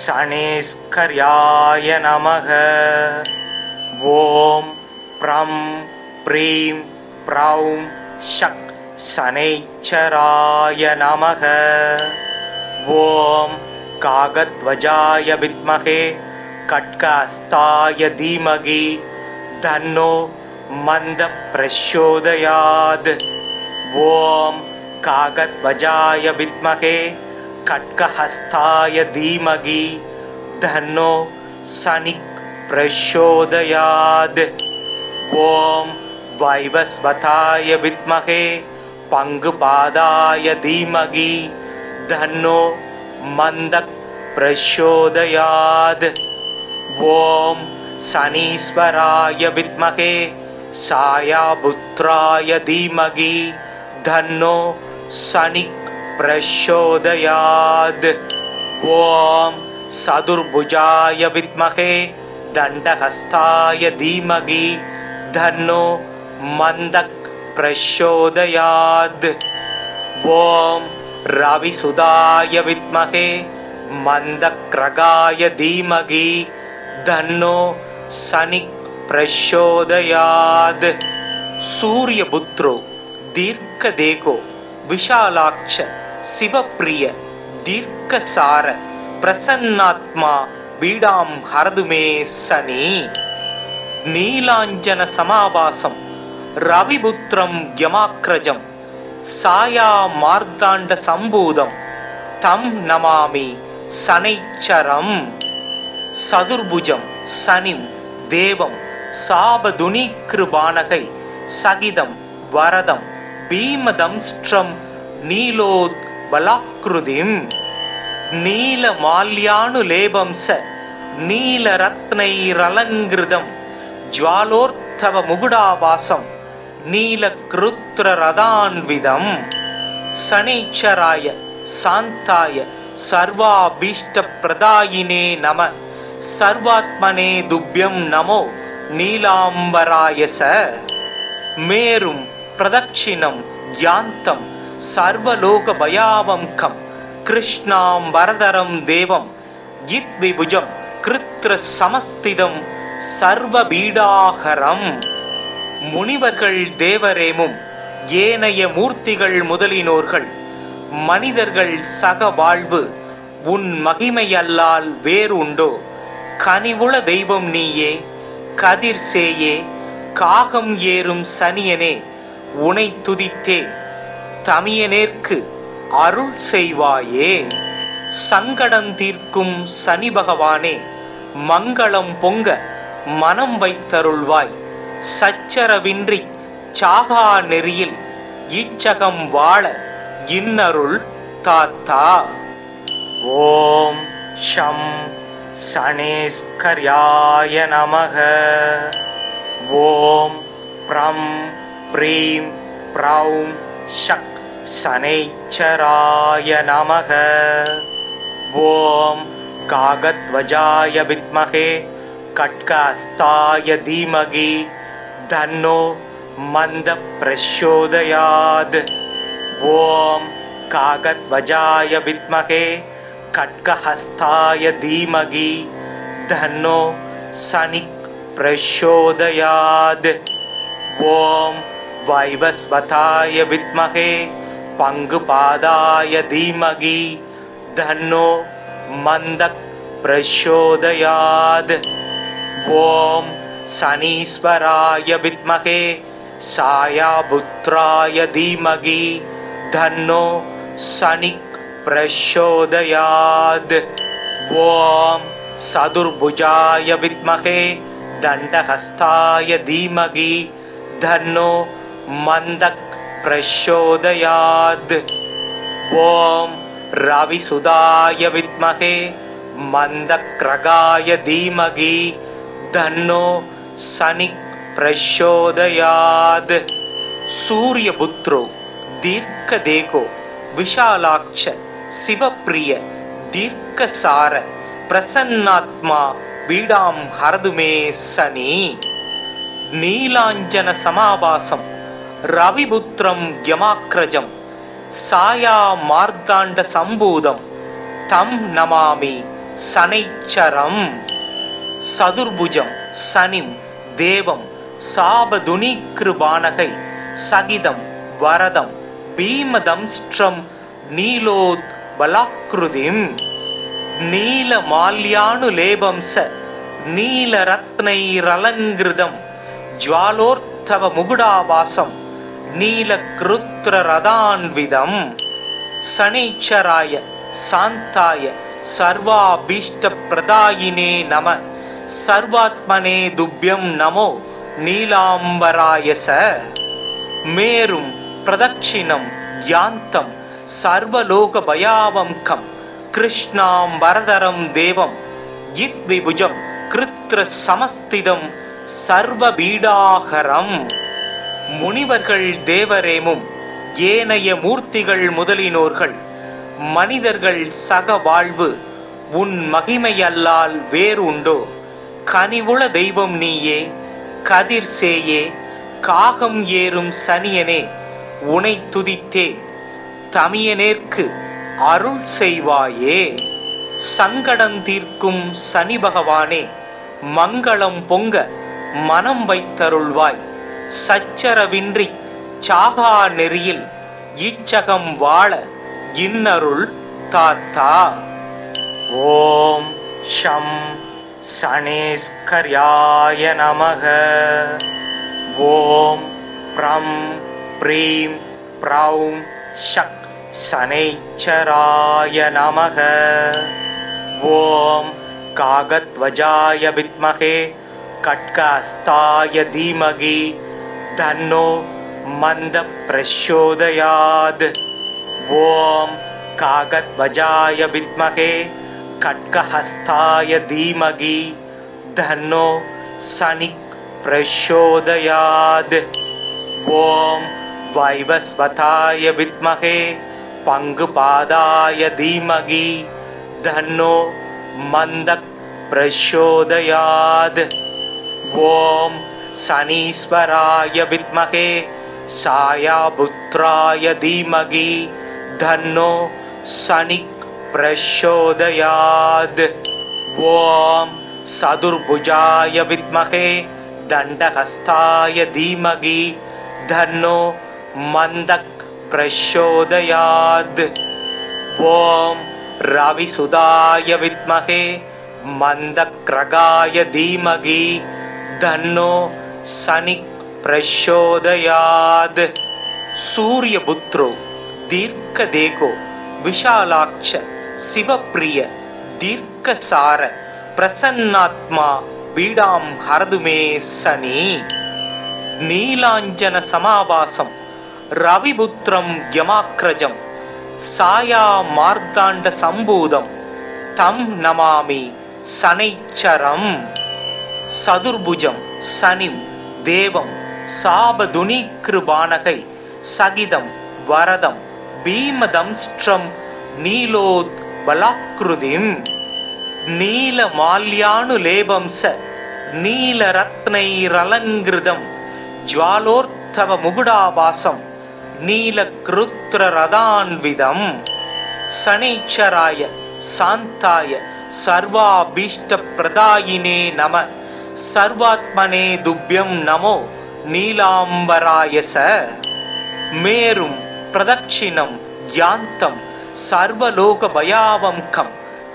சனேஸ்கர்யாய நமக. ஓம் ப்ரம் ப்ரீம் ப்ரௌம் ஷக் சனைச்சராய நமக. ஓம் காகத்வஜாய வித்மகே கட்கஹஸ்தாய தீமகி தன்னோ மந்த பிரச்சோதயாத். ஓம் காகத்வஜாய வித்மகே கட்கஹஸ்தாய தீமகி தன்னோ சனிக் प्रचोदयात्। ॐ वैवस्वताय विद्महे पंगुपादाय धीमहि तन्नो मन्दः प्रचोदयात्। ॐ शनीश्वराय विद्महे सायापुत्राय धीमहि तन्नो शनिः प्रचोदयात्। ॐ चतुर्भुजाय विद्महे दण्डहस्ताय धीमहि तन्नो मन्दः प्रचोदयात्। ॐ रविसुताय विद्महे मन्दक्रगाय धीमहि तन्नो शनिः प्रचोदयात्। सूर्यपुत्रो दीर्घदेहो विशालाक्ष शिवप्रिय दीर्घसार प्रसन्नात्मा पीडां हरतु मे शनि। नीलाञ्जन समावासं रविपुत्रं यमाग्रजं साया मार्ताण्ड सम्भूतं तं नमामि शनैश्चरम्। चतुर्भुजं शनिं देवं शापधुनीकृपाणकै सहितं वरदं भीमदंष्ट्रं नीलोत्बलाकृतिं नीलमाल्यानुलेपं स नीलरत्नैरलङ्कृतं ज्वालोत्थव मुकुटावासं नीलकृत्ररथान्वितं। शनैश्चराय शान्ताय सर्वाभीष्टप्रदायिने नमः। सर्वात्मने तुभ्यं नमो नीलाम्बराय स। मेरुं प्रदक्षिणं यान्तं सर्वलोकभयावङ्कं कृष्णाम्बरधरं देवं यद्विभुजं कृत्रसमस्थितं सर्वपीडाहरम्। முனிவர்கள் தேவரேமும் ஏனைய மூர்த்திகள் முதலினோர்கள் மனிதர்கள் சக வாழ்வு உன் மகிமையல்லால் வேறு உண்டோ? கனிவுள தெய்வம் நீயே, கதிர் சேயே, காகம் ஏறும் சனியனே, உனை துதித்தே தமியனேற்கு அருள் செய்வாயே. சங்கடம் தீர்க்கும் சனி பகவானே, மங்களம் பொங்க மனம் வைத்தருள்வாய். சச்சரவின்றி சாகா நெறியில் இச்சகம் வாழ இன்னருள் தாத்தா. ஓம் ஷம் சனேஸ்கர்யாய நமக. ஓம் ப்ரம் ப்ரீம் ப்ரௌம் ஷக் சனைச்சராய நமக. ஓம் காகத்வஜாய வித்மஹே கட்கஹஸ்தாய தீமகி தன்னோ மந்த பிரச்சோதயாத். ஓம் காகத்வஜாய வித்மஹே கட்கஹஸ்தாய தீமகி தன்னோ சனிக் பிரச்சோதயாத். ஓம் வைவஸ்வதாய வித்மஹே பங்குபாதாய தீமகி தன்னோ மந்தக் பிரச்சோதயாத். ஓம் शनीश्वराय विद्महे सायापुत्राय धीमहि तन्नो शनिः प्रचोदयात्. ॐ चतुर्भुजाय विद्महे दण्डहस्ताय धीमहि तन्नो मन्दः प्रचोदयात्. ॐ रविसुताय विद्महे मन्दक्रगाय धीमहि तन्नो शनिः प्रचोदयात्. सूर्यपुत्रो दीर्घदेहो विशालाक्ष शिवप्रिय दीर्घसार प्रसन्नात्मा पीडां हरतु मे शनि. नीलाञ्जन समावासं रविपुत्रं यमाग्रजं साया मार्ताण्ड सम्भूतं तं नमामि शनैश्चरम्. चतुर्भुजं शनिं देवं शापधुनीकृपाणकै सहितं वरदं भीमदंष्ट्रं नीलोत्बलाकृतिं नीलमाल्यानुलेपं स नीलरत्नैरलङ्कृतं ज्वालोत्थव मुकुटावासं नीलकृत्ररथान्वितं. शनैश्चराय शान्ताय सर्वाभीष्टप्रदायिने नमः. सर्वात्मने दुभ्यं नमो नीलांबराय स मेरुं प्रदक्षिणं यान्तं सर्वलोकभयावंकं कृष्णां वरदरं देवं यद्विभुजं कृत्रसमस्तिदं சர்வபீடாகரம். முனிவர்கள் தேவரேமும் ஏனைய மூர்த்திகள் முதலினோர்கள் மனிதர்கள் சக வாழ்வு உன் மகிமையல்லால் வேறு உண்டோ? கனிவுள தெய்வம் நீயே, கதிர் சேயே, காகம் ஏறும் சனியனே, உனை துதித்தே தமியனேற்கு அருள் செய்வாயே. சங்கடம் தீர்க்கும் சனி பகவானே, மங்களம் பொங்க மனம் வைத்தருள்வாய். சச்சரவின்றி சாகா நெறியில் இச்சகம் வாழ இன்னருள் தாத்தா. ஓம் ஷம் சனேஸ்கர்யாய நமக. ஓம் ப்ரம் ப்ரீம் ப்ரௌம் ஷக் சனைச்சராய நமக. ஓம் காகத்வஜாய வித்மகே கட்கஹஸ்தாய தீமகி தன்னோ மந்த பிரச்சோதயாத். ஓம் காகத்வஜாய வித்மகே கட்கஹஸ்தாய தீமகி தன்னோ சனி பிரச்சோதயாத். ஓம் வைவஸ்வதாய வித்மகே பங்குபாதாய தீமகி தன்னோ மந்த பிரச்சோதயாத். ஓம் சனீஸ்வராய வித்மகே சாயாபுத்ராய தீமகி தன்னோ சனி பிரச்சோதயாத். ஓம் சதுர்புஜாய வித்மகே தண்டஹஸ்தாய தீமகி தன்னோ மந்தக் பிரச்சோதயாத். ஓம் ரவிசுதாய வித்மகே மந்தக்ரகாய தீமகி தன்னோ சனி பிரச்சோதயாத். சூரியபுத்ரோ தீர்க்கதேகோ விஷாலாட்ச சிவப்பிரிய தீர்க்கசார பிரசன்னாத்மா பீடாம் ஹரதுமே சனி. நீலாஞ்சன சமாவாசம் ரவிபுத்திரம் யமாக்ரஜம் சாயா மார்த்தாண்ட சம்பூதம் தம் நமாமி சனைச்சரம். சதுர்புஜம் சனிம் தேவம் சாபதுனிக்ருபானகை சகிதம் வரதம் பீமதம்ஸ்ட்ரம் நீலோத் பலாக்ருதிம். நீலமால்யானுலேபம்ச நீலரத்னைரலங்கிருதம் ஜ்வாலோர்த்தவ முகுடாபாசம் நீலக்ருத்ரரதான்விதம். சனீச்சராய சாந்தாய சர்வாபீஷ்ட பிரதாயினே நம. சர்வாத்மனே துப்யம் நமோ நீலாம்பராய ச மேரும் பிரதட்சிணம் யாந்தம் சர்வலோக பயாவம்கம்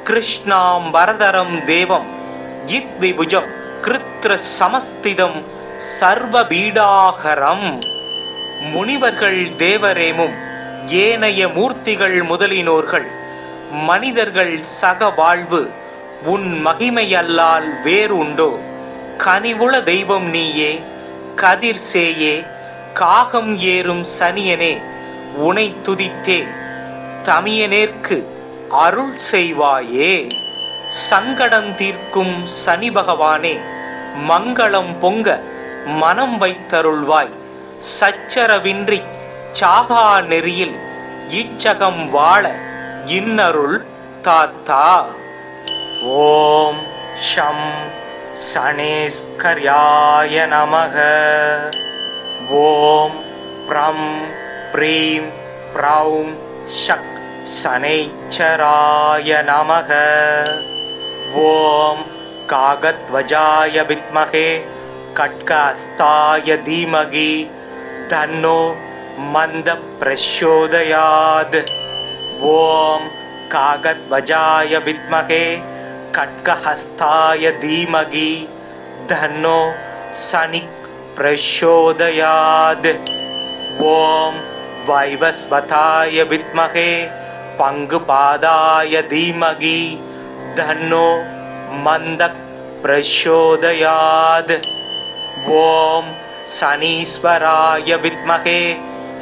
கிருஷ்ணாம் வரதரம் தேவம் யித்விபுஜம் கிருத்ர சமஸ்திதம் சர்வபீடாகரம். முனிவர்கள் தேவரேமும் ஏனைய மூர்த்திகள் முதலினோர்கள் மனிதர்கள் சக வாழ்வு உன் மகிமையல்லால் வேறு உண்டோ? கனிவுள தெய்வம் நீயே, கதிர் சேயே, காகம் ஏறும் சனியனே, உனை துதித்தே தமியனேற்கு அருள் செய்வாயே. சங்கடம் தீர்க்கும் சனி பகவானே, மங்களம் பொங்க மனம் வைத்தருள்வாய். சச்சரவின்றி சாகா நெறியில் இச்சகம் வாழ இன்னருள் தாத்தா. ஓம் ஷம் சனேஸ்கர்யாய நமக. ஓம் ப்ரம் ப்ரீம் ப்ரௌம் ஷக் சனைச்சராய நமக. ஓம் காகத்வஜாய வித்மகே கட்கஹஸ்தாய தீமகி தன்னோ மந்த பிரச்சோதயாத். ஓம் காகத்வஜாய வித்மகே கட்கஹஸ்தாய தீமகி தன்னோ சனி பிரச்சோதயாத். ஓம் வைவஸ்வதாய வித்மகே பங்குபாதாய தீமகி தன்னோ மந்த प्रचोदयात्। ॐ शनीश्वराय विद्महे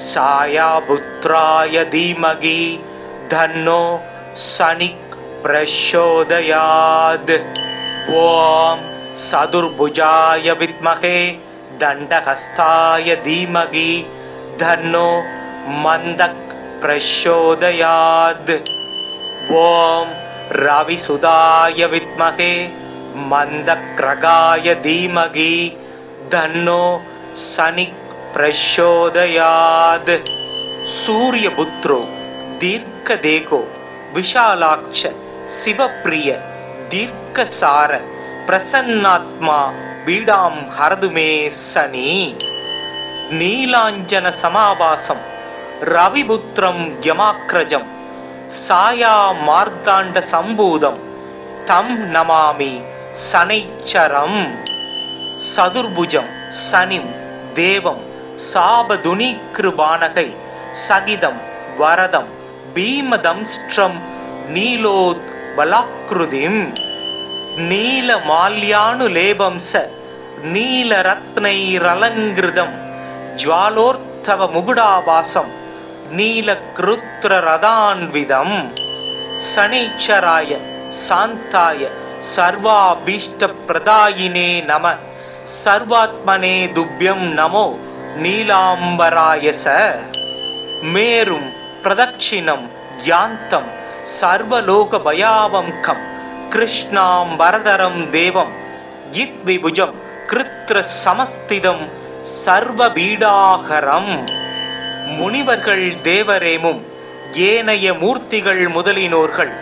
सायापुत्राय धीमहि तन्नो शनिः प्रचोदयात्। ॐ चतुर्भुजाय विद्महे दण्डहस्ताय धीमहि तन्नो मन्दः प्रचोदयात्। ॐ रविसुताय विद्महे मन्दक्रगाय धीमहि तन्नो शनिः प्रचोदयात्। सूर्यपुत्रो दीर्घदेहो विशालाक्ष शिवप्रिय दीर्घसार प्रसन्नात्मा पीडां हरतु मे शनि। नीलाञ्जन समावासं रविपुत्रं यमाग्रजं साया मार्ताण्ड सम्भूतं तं नमामि शनैश्चरम्। चतुर्भुजं शनिं देवं शापधुनीकृबाणकै सहितं वरदं भीमदंष्ट्रं नीलोत्बलाकृतिम् नीलमाल्यानुलेपं स नीलरत्नैरलङ्कृतं ज्वालोत्थव मुकुटाभासं नीलकृत्ररथान्वितं। शनैश्चराय शान्ताय सर्वाभीष्टप्रदायिने नमः। सर्वात्मने तुभ्यं नमो नीलाम्बराय स। मेरुं प्रदक्षिणं यान्तं सर्वलोकभयावङ्कं कृष्णाम्बरधरं देवं यद्विभुजं कृत्रसमस्थितं सर्वपीडाहरम्। முனிவர்கள் தேவரேமும் ஏனைய மூர்த்திகள் முதலினோர்கள்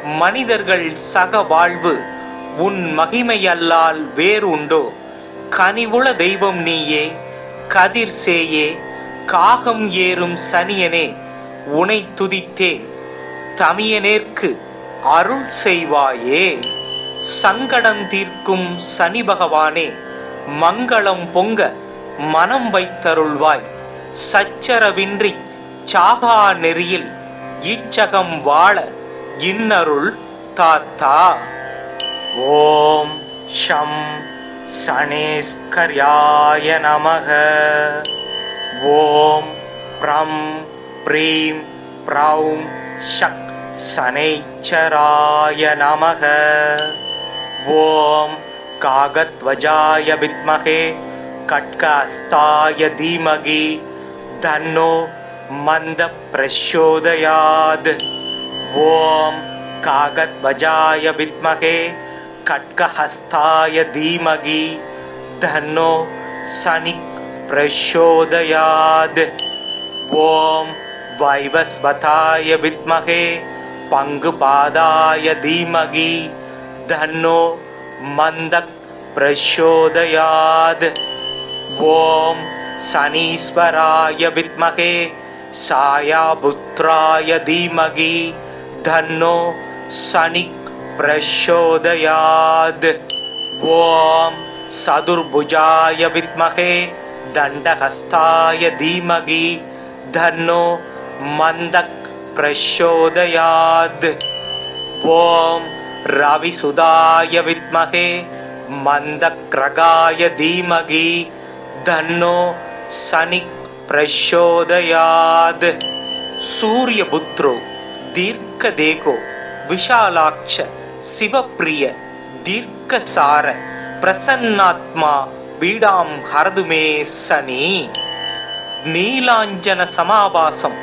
மனிதர்கள் சக வாழ்வு உன் மகிமையல்லால் வேறு உண்டோ? கனிவுள தெய்வம் நீயே, கதிர் சேயே, காகம் ஏறும் சனியனே, உனை துதித்தேன் தமியனேற்கு அருள் செய்வாயே. சங்கடம் தீர்க்கும் சனி பகவானே, மங்களம் பொங்க மனம் வைத்தருள்வாய். சச்சரவின்றி சாகா நெறியில் இச்சகம் வாழ இன்னருள் தாத்தா. ஓம் ஷம் சனேஸ்கர்யாய நமக. ஓம் ப்ரம் ப்ரீம் ப்ரௌம் ஷக் சனைச்சராய நமக. ஓம் காகத்வஜாய வித்மஹே கட்கஹஸ்தாய தீமகி தன்னோ மந்த பிரச்சோதயாத். ஓம் காகத்வஜாய வித்மஹே கட்கஹஸ்தாய தீமகி தன்னோ சனிः பிரச்சோதயாத். ஓம் வைவஸ்வதாய வித்மஹே பங்குபாதாய தீமகி தன்னோ மந்தः பிரச்சோதயாத். ஓம் शनीश्वराय विद्महे सायापुत्राय धीमहि तन्नो शनिः प्रचोदयात्. ॐ चतुर्भुजाय विद्महे दण्डहस्ताय धीमहि तन्नो मन्दः प्रचोदयात्. ॐ रविसुताय विद्महे मन्दक्रगाय धीमहि तन्नो शनिः प्रचोदयात्. सूर्यपुत्रो दीर्घदेहो विशालाक्ष शिवप्रिय दीर्घसार प्रसन्नात्मा पीडां हरतु मे शनि. नीलाञ्जन समावासं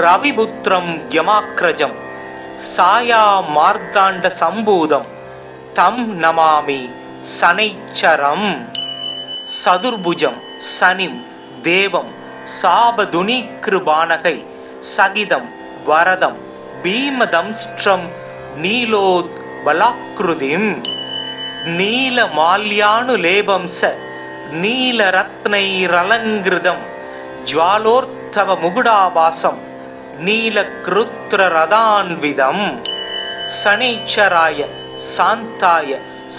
रविपुत्रं यमाग्रजं साया मार्ताण्ड सम्भूतं तं नमामि शनैश्चरम्. चतुर्भुजं शनिं देवं शापधुनीकृबाणकै सहितं वरदं भीमदंष्ट्रं नीलोत्बलाकृतिम् नीलमाल्यानुलेपं स नीलरत्नैरलङ्कृतं ज्वालोत्थव मुकुटाभासं नीलकृत्ररथान्वितं. शनैश्चराय शान्ताय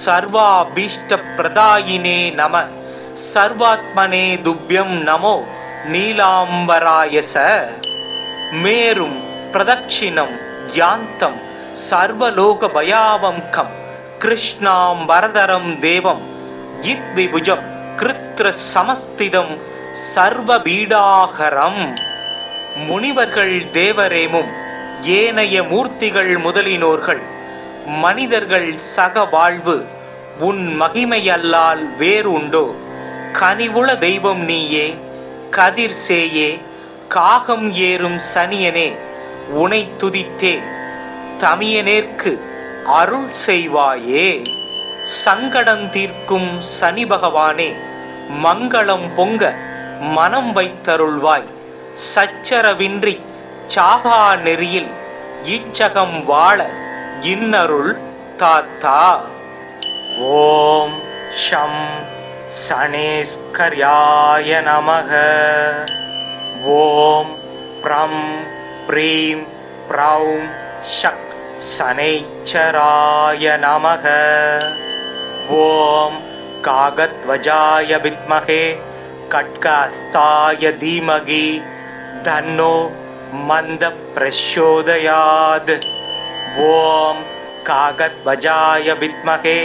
सर्वाभीष्टप्रदायिने नमः. सर्वात्मने तुभ्यं नमो नीलाम्बराय स. मेरुं प्रदक्षिणं यान्तं सर्वलोकभयावङ्कं கிருஷ்ணாம்பரதரம் தேவம் யித்விபுஜம் கிருத்ர சமஸ்திதம் சர்வபீடாகரம். முனிவர்கள் தேவரேமும் ஏனைய மூர்த்திகள் முதலினோர்கள் மனிதர்கள் சக வாழ்வு உன் மகிமையல்லால் வேறு உண்டோ? கனிவுள தெய்வம் நீயே, கதிர் சேயே, காகம் ஏறும் சனியனே, உனை துதித்தே தமியனேற்கு அருள் செய்வாயே. சங்கடம் தீர்க்கும் சனி பகவானே, மங்களம் பொங்க மனம் வைத்தருள்வாய். சச்சரவின்றி சாகா நெறியில் இச்சகம் வாழ இன்னருள் தாத்தா. ஓம் ஷம் சனேஸ்கர்யாய நமக. ஓம் ப்ரம் ப்ரீம் ப்ரௌம் ஷக் சனைச்சராய நமக. ஓம் காகத்வஜாய வித்மஹே கட்கஹஸ்தாய தீமகி தன்னோ மந்த பிரச்சோதயாத். ஓம் காகத்வஜாய வித்மஹே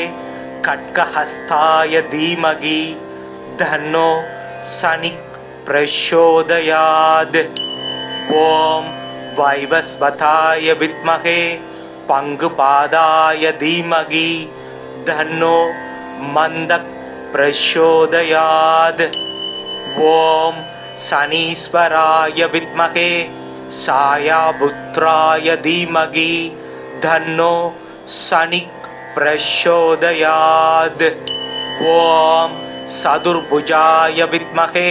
கட்கஹஸ்தாய தீமகி தன்னோ சனிக் பிரச்சோதயாத். ஓம் வைவஸ்வதாய வித்மஹே பங்குபாதாய தீமகி தன்னோ மந்தக் பிரச்சோதயாத். ஓம் சனீஸ்வராய வித்மஹே சாயாபுத்ராய தீமகி தன்னோ சனிக் பிரச்சோதயாத். ஓம் சதுர்புஜாய வித்மஹே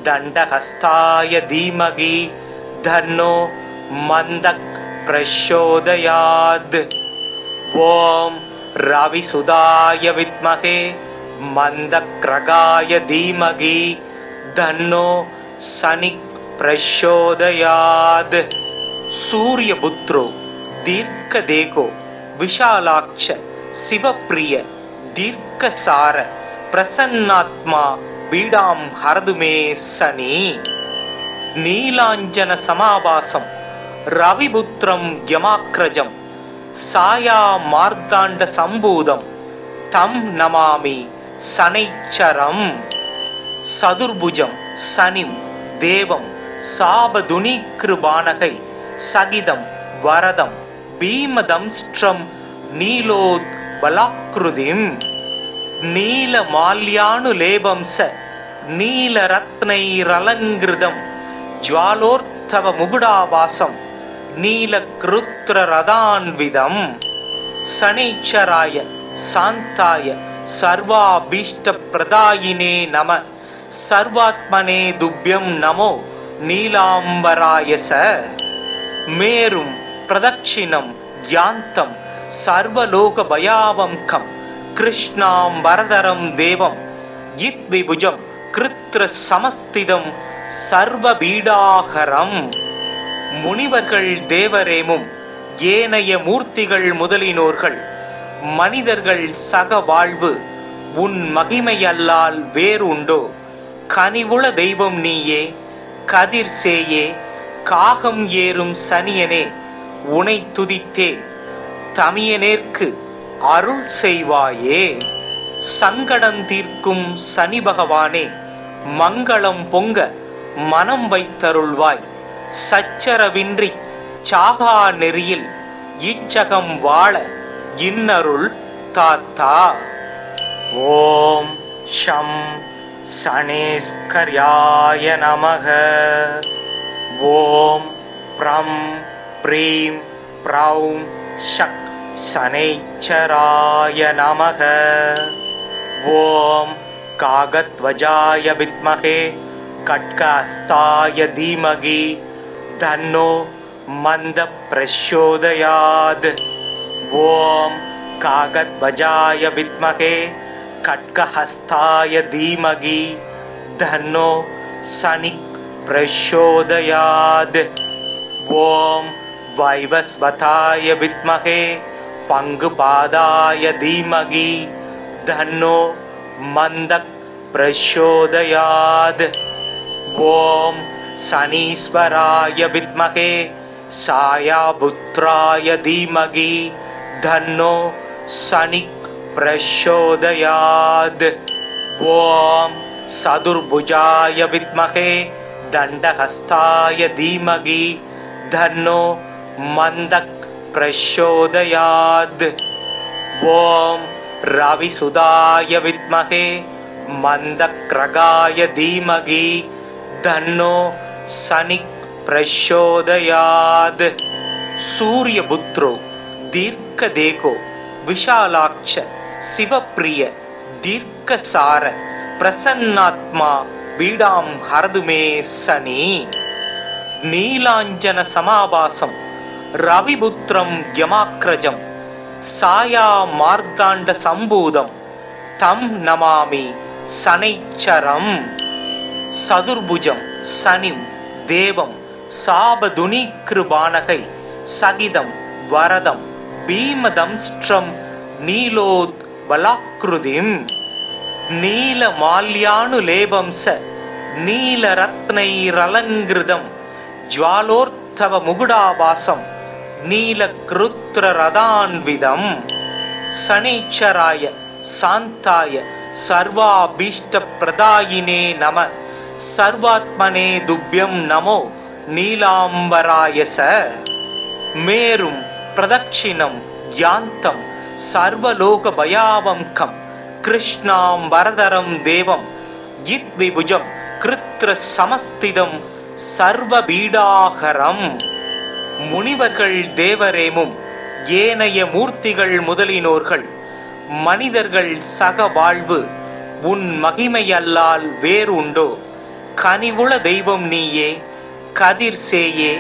தண்டஹஸ்தாய தீமகி தன்னோ மந்தக் பிரச்சோதயாத். ஓம் ரவிசுதாய வித்மஹே மந்தக்ரகாய தீமகி தன்னோ சனிக் பிரச்சோதயாத். சூரியபுத்ரோ தீர்க்கதேகோ விஷாலாட்ச சிவப்பிரிய தீர்க்கசார பிரசன்னாத்மா பீடாம் ஹரதுமே சனி. நீலாஞ்சன சமாபாசம் ரவிபுத்திரம் யமாக்ரஜம் சாயா மார்த்தாண்ட சம்பூதம் தம் நமாமி சனைச்சரம். சதுர்புஜம் சனிம் தேவம் சாபதுனீக்ருபானகை சகிதம் வரதம் பீமதம்ஸ்ட்ரம் நீலோத் பலாக்ருதிம். நீலமால்யானுலேபம்ச நீலரத்னைரலங்கிருதம் ஜ்வாலோர்த்தவ முகுடாவாசம் நீலக்ருத்ரரதான்விதம். சனீச்சராய சாந்தாய சர்வாபீஷ்ட பிரதாயினே நம. சர்வாத்மனே துப்யம் நமோ நீலாம்பராயச. மேரும் பிரதட்சிணம் யாந்தம் சர்வலோக பயாவம்கம் கிருஷ்ணாம்பரதரம் தேவம் யித்விபுஜம் கிருத்ர சமஸ்திதம் சர்வபீடாகரம். முனிவர்கள் தேவரேமும் ஏனைய மூர்த்திகள் முதலினோர்கள் மனிதர்கள் சக வாழ்வு உன் மகிமையல்லால் வேறு உண்டோ? கனிவுள தெய்வம் நீயே, கதிர் சேயே, காகம் ஏறும் சனியனே, உனை துதித்தே தமியனேற்கு அருள் செய்வாயே. சங்கடம் தீர்க்கும் சனி பகவானே, மங்களம் பொங்க மனம் வைத்தருள்வாய். சச்சரவின்றி சாகா நெறியில் இச்சகம் வாழ இன்னருள் தாத்தா. ஓம் ஷம் சனேஸ்கர்யாய நமக. ஓம் ப்ரம் ப்ரீம் ப்ரௌம் ஷக் சனைச்சராய நமக. ஓம் காகத்வஜாய வித்மஹே கட்கஹஸ்தாய தீமகி தன்னோ மந்த பிரச்சோதயாத். ஓம் காகத்வஜாய வித்மஹே கட்கஹஸ்தாய தீமகி தன்னோ சனிக் பிரச்சோதயாத். ஓம் வைவஸ்வதாய வித்மஹே பங்குபாதாய தீமகி தன்னோ மந்தக் பிரச்சோதயாத். ஓம் சனீஸ்வராய வித்மஹே சாயாபுத்ராய தீமகி தன்னோ சனிக் प्रचोदयात्। ॐ चतुर्भुजाय विद्महे दण्डहस्ताय धीमहि तन्नो मन्दः प्रचोदयात्। ॐ रविसुताय विद्महे मन्दक्रगाय धीमहि तन्नो शनिः प्रचोदयात्। सूर्यपुत्रो दीर्घदेहो विशालाक्ष शिवप्रिय दीर्घसार प्रसन्नात्मा पीडां हरतु मे शनि। नीलाञ्जन समाभासं रविपुत्रं यमाग्रजं साया मार्ताण्ड सम्भूतं तं नमामि शनैश्चरम्। चतुर्भुजं शनिं देवं शापधुनीकृबाणकै सगिदं वरदं भीमदंष्ट्रं नीलोत्बलाकृतिम्। नीलमाल्यानुलेपं स नीलरत्नैरलङ्कृतं ज्वालोत्थव मुकुटाभासं नीलकृत्ररथान्वितं। शनैश्चराय शान्ताय सर्वाभीष्टप्रदायिने नमः। सर्वात्मने तुभ्यं नमो नीलाम्बराय स। मेरुं प्रदक्षिणं यान्तं सर्वलोकभयावङ्कं कृष्णाम्बरधरं देवं यद्विभुजं कृत्रसमस्थितं सर्वपीडाहरम्। முனிவர்கள் தேவரேமும் ஏனைய மூர்த்திகள் முதலினோர்கள் மனிதர்கள் சக வாழ்வு உன் மகிமையல்லால் வேறு உண்டோ? கனிவுள தெய்வம் நீயே, கதிர் சேயே,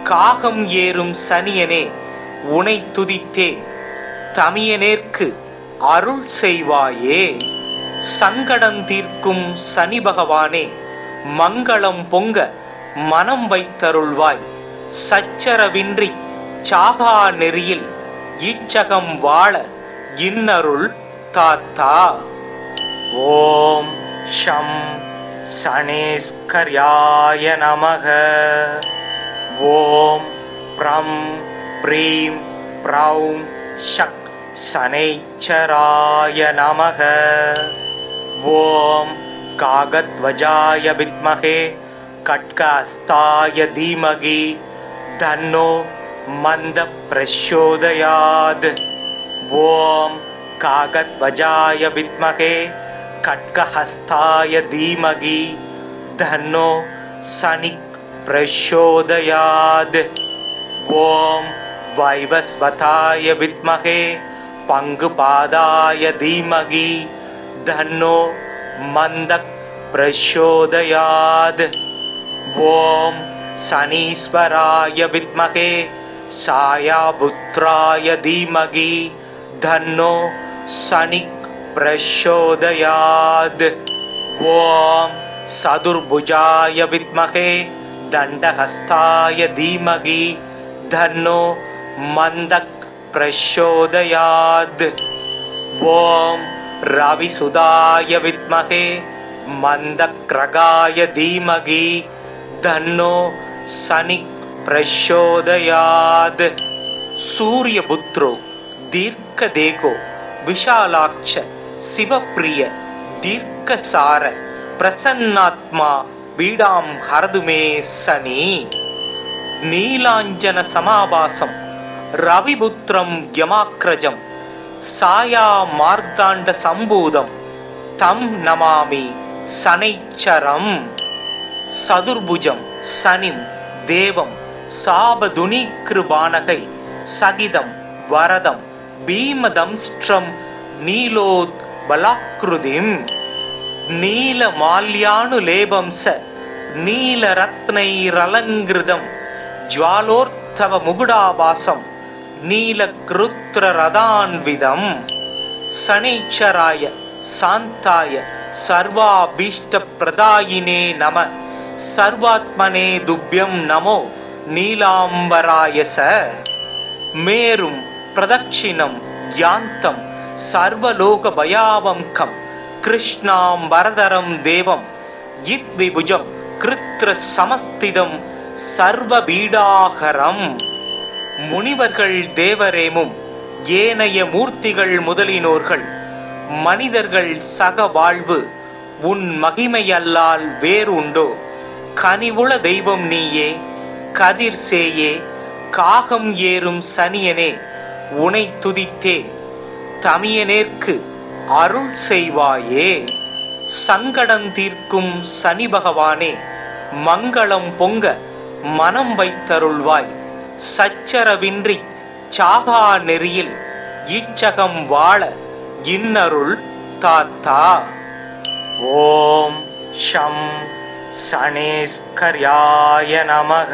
காகம் ஏறும் சனியனே, உனை துதித்தே தமியனேற்கு அருள் செய்வாயே. சங்கடம் தீர்க்கும் சனி பகவானே, மங்களம் பொங்க மனம் வைத்தருள்வாய். சச்சரவின்றி சாகா நெறியில் இச்சகம் வாழ இன்னருள் தாத்தா. ஓம் ஷம் சனேஸ்கர்யாய நமக. ஓம் ப்ரம் ப்ரீம் ப்ரௌம் ஷக் சனைச்சராய நமக. ஓம் காகத்வஜாய வித்மஹே கட்கஹஸ்தாய தீமகி தன்னோ மந்த பிரச்சோதயாத். ஓம் காகத்வஜாய வித்மஹே கட்கஹஸ்தாய தீமகி தன்னோ சனிக் பிரச்சோதயாத். ஓம் வைவஸ்வதாய வித்மஹே பங்குபாதாய தீமகி தன்னோ மந்தக் பிரச்சோதயாத். ஓம் சனீஸ்வராய வித்மஹே சாயாபுத்ராய தீமகி தன்னோ சனிக் பிரச்சோதயாத். ஓம் சதுர்புஜாய வித்மஹே தண்டஹஸ்தாய தீமகி தன்னோ மந்தக் பிரச்சோதயாத். ஓம் ரவிசுதாய வித்மஹே மந்தக்ரகாய தீமகி தன்னோ சனிக் பிரச்சோதயாத். சூரியபுத்ரோ தீர்க்கதேகோ விஷாலாட்ச சிவப்பிரிய தீர்க்கசார பிரசன்னாத்மா பீடாம் ஹரது மே சனி. நீலாஞ்சன சமாபாசம் ரவிபுத்திரம் யமாக்ரஜம் சாயா மார்த்தாண்ட சம்பூதம் தம் நமாமி சனைச்சரம். சதுர்புஜம் சனிம் தேவம் சாபதுனீக்கிருபாணகை சகிதம் வரதம் பீமதம்ஸ்ட்ரம் நீலோத்பலாக்ருதிம். நீலமால்யானுலேபம் ச நீலரத்னைரலங்கிருதம் ஜ்வாலோர்த்தவ முகுடாபாசம் நீலக்ருத்ரரதான்விதம். சனைச்சராய சாந்தாய சர்வாபீஷ்டப்பிரதாயினே நம. சர்வாத்மனே துப்யம் நமோ நீலாம்பராய ச. மேரும் பிரதட்சிணம் யாந்தம் சர்வலோக பயாவங்கம் கிருஷ்ணாம்பரதரம் தேவம் யித்விபுஜம் கிருத்ர சமஸ்திதம் சர்வபீடாகரம். முனிவர்கள் தேவரேமும் ஏனைய மூர்த்திகள் முதலினோர்கள் மனிதர்கள் சக வாழ்வு உன் மகிமையல்லால் வேறுண்டோ? கனிவுள தெய்வம் நீயே, கதிர் சேயே, காகம் ஏறும் சனியனே, உனை துதித்தேன். தமியனேற்கு அருள் செய்வாயே. சங்கடம் தீர்க்கும் சனி பகவானே, மங்களம் பொங்க மனம் வைத்தருள்வாய். சச்சரவின்றி சாகா நெறியில் இச்சகம் வாழ இன்னருள் தாத்தா. ஓம் ஷம் சனேஸ்கர்யாய நமக.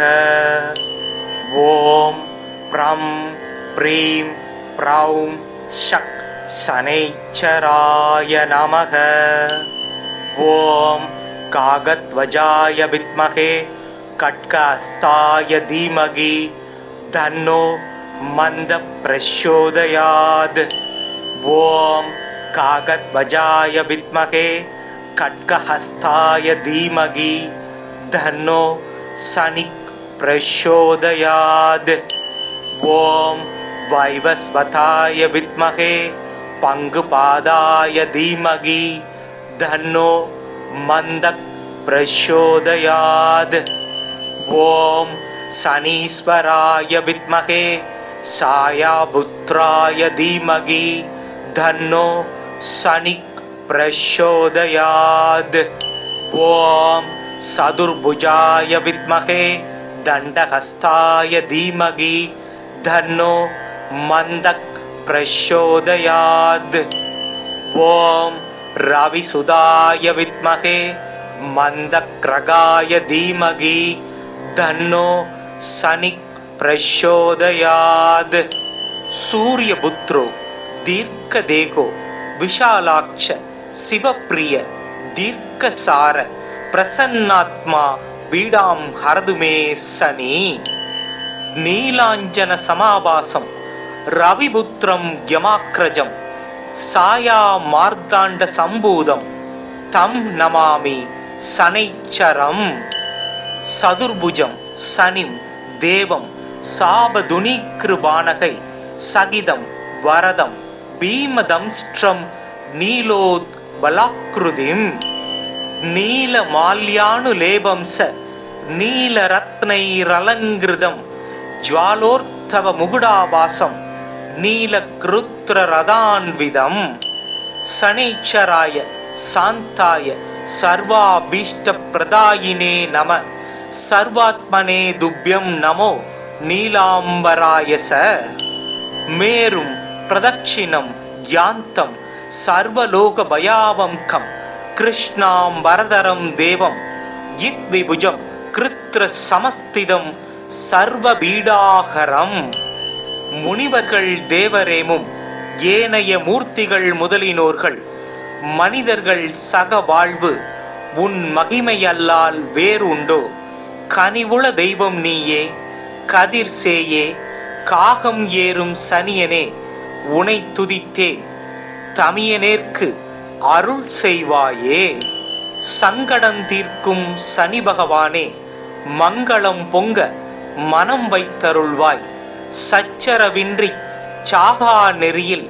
ஓம் ப்ரம் ப்ரீம் ப்ரௌம் ஷக் சனைச்சராய நமக. ஓம் காகத்வஜாய வித்மகே கட்கஹஸ்தாய தீமகி தன்னோ மந்த பிரச்சோதயாத். ஓம் காகத்வஜாய வித்மகே கட்கஹஸ்தாய தீமகி தன்னோ சனி பிரச்சோதயாத். ஓம் வைவஸ்வதாய வித்மகே பங்குபாதாய தீமகி தன்னோ மந்தக் பிரச்சோதயாத். ஓம் சனீஸ்வராய வித்மகே சாயாபுத்ராய தீமகி தன்னோ சனி பிரச்சோதயாத். ஓம் சதுர்புஜாய வித்மகே தண்டஹஸ்தாய தீமகி தன்னோ மந்தக் பிரச்சோதயாத். ஓம் ரவிசுதாய வித்மகே மந்தக்ரகாய தீமகி தன்னோ சனி பிரச்சோதயாத். சூரியபுத்ரோ தீர்க்கதேகோ விஷாலாட்ச சிவப்பிரிய தீர்க்கசார பிரசன்னாத்மா பீடாம் ஹரதுமே சனி. நீலாஞ்சன சமாபாசம் ரவிபுத்திரம் யமாக்ரஜம் சாயா மார்த்தாண்ட சம்பூதம் தம் நமாமி சனைச்சரம். சதுர்புஜம் சனிம் தேவம் சாபதுனீக்ருபானகை சகிதம் வரதம் பீமதம்ஸ்ட்ரம் நீலோத் பலாக்ருதிம். நீலமால்யானுலேபம்ச நீலரத்னைரலங்கிருதம் ஜ்வாலோர்த்தவ முகுடாபாசம் நீலக்ருத்ரரதான்விதம். சனீச்சராய சாந்தாய சர்வாபீஷ்டப்ரதாயினே நம. சர்வாத்மனே துப்யம் நமோ நீலாம்பராயச. மேரும் பிரதட்சிணம் யாந்தம் சர்வலோக பயாவம்கம் கிருஷ்ணாம்பரதரம் தேவம் யித்விபுஜம் கிருத்ர சமஸ்திதம் சர்வபீடாகரம். முனிவர்கள் தேவரேமும் ஏனைய மூர்த்திகள் முதலினோர்கள் மனிதர்கள் சக வாழ்வு உன் மகிமையல்லால் வேறுண்டோ? கனிவுள தெய்வம் நீயே, கதிர் சேயே, காகம் ஏறும் சனியனே, உனை துதித்தேன். தமியனேற்கு அருள் செய்வாயே. சங்கடம் தீர்க்கும் சனி பகவானே, மங்களம் பொங்க மனம் வைத்தருள்வாய். சச்சரவின்றி சாகா நெறியில்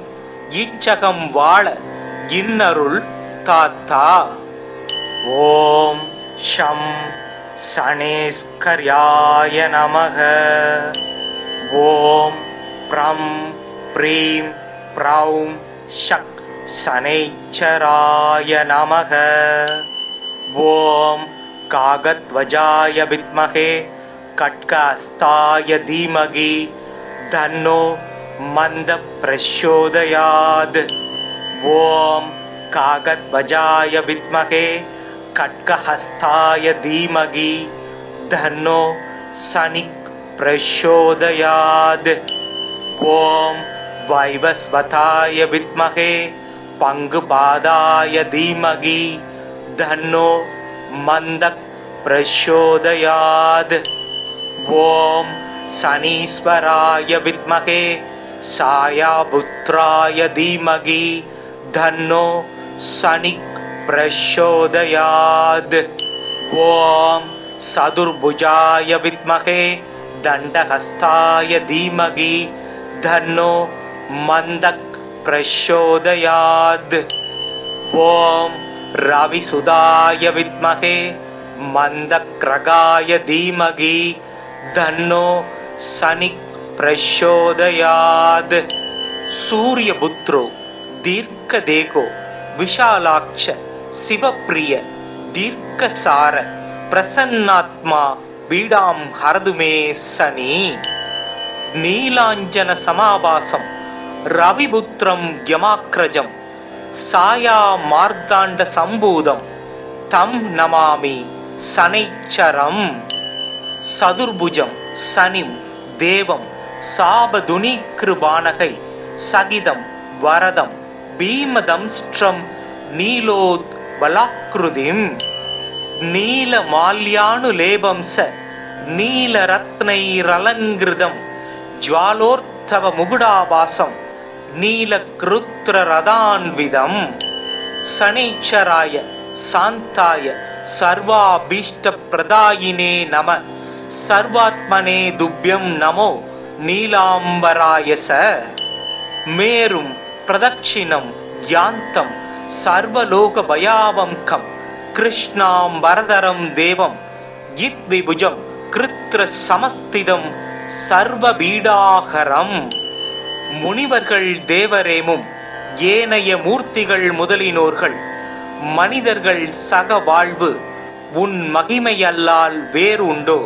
இச்சகம் வாழ இன்னருள் தாத்தா. ஓம் ஷம் சனேஸ்கர்யாய நமக. ஓம் ப்ரம் ப்ரீம் ப்ரௌம் ஷக் சனைச்சராய நமக. ஓம் காகத்வஜாய வித்மகே கட்கஹஸ்தாய தீமகி தன்னோ மந்த பிரச்சோதயாத். ஓம் காகத்வஜாய வித்மகே கட்கஹஸ்தாய தீமகி தன்னோ சனி பிரச்சோதயாத். ஓம் வைவஸ்வதாய வித்மகே பங்குபாதாய தீமகி தன்னோ மந்தக் பிரச்சோதயாத். ஓம் சனீஸ்வராய வித்மகே சாயாபுத்ராய தீமகி தன்னோ சனி பிரச்சோதயாத். ஓம் சதுர்புஜாய வித்மகே தண்டஹஸ்தாய தீமகி தன்னோ மந்தக் प्रचोदयात्। ॐ रविसुधाय विद्महे मंदक्रगाय धीमहि तन्नो शनिः प्रचोदयात्। सूर्यपुत्रो दीर्घदेहो विशालाक्ष शिवप्रिय दीर्घसार प्रसन्नात्मा पीडां हरतु मे शनि। नीलांजन समाभासं रविपुत्रं यमाग्रजं साया मार्तांड संभूतं तं नमामि शनैश्चरम्। सदुर्भुजं शनिं देवं शापधुनीकृबाणकै सगिदं वरदं भीमदंष्ट्रं नीलोत्बलाकृतिं नीलमाल्यानुलेपं स नीलरत्नैरलङ्कृतं ज्वालोत्थवमुकुटाभासं नीलकृत्ररथान्वितं। शनैश्चराय शान्ताय सर्वाभीष्टप्रदायिने नमः। सर्वात्मने तुभ्यं नमो नीलांबराय स। मेरुं प्रदक्षिणं यान्तं सर्वलोकभयावङ्कं कृष्णाम्बरधरं देवं यद्विभुजं कृत्रसमस्थितं सर्वपीडाहरं। முனிவர்கள் தேவரேமும் ஏனைய மூர்த்திகள் முதலினோர்கள் மனிதர்கள் சக வாழ்வு உன் மகிமையல்லால் வேறு உண்டோ?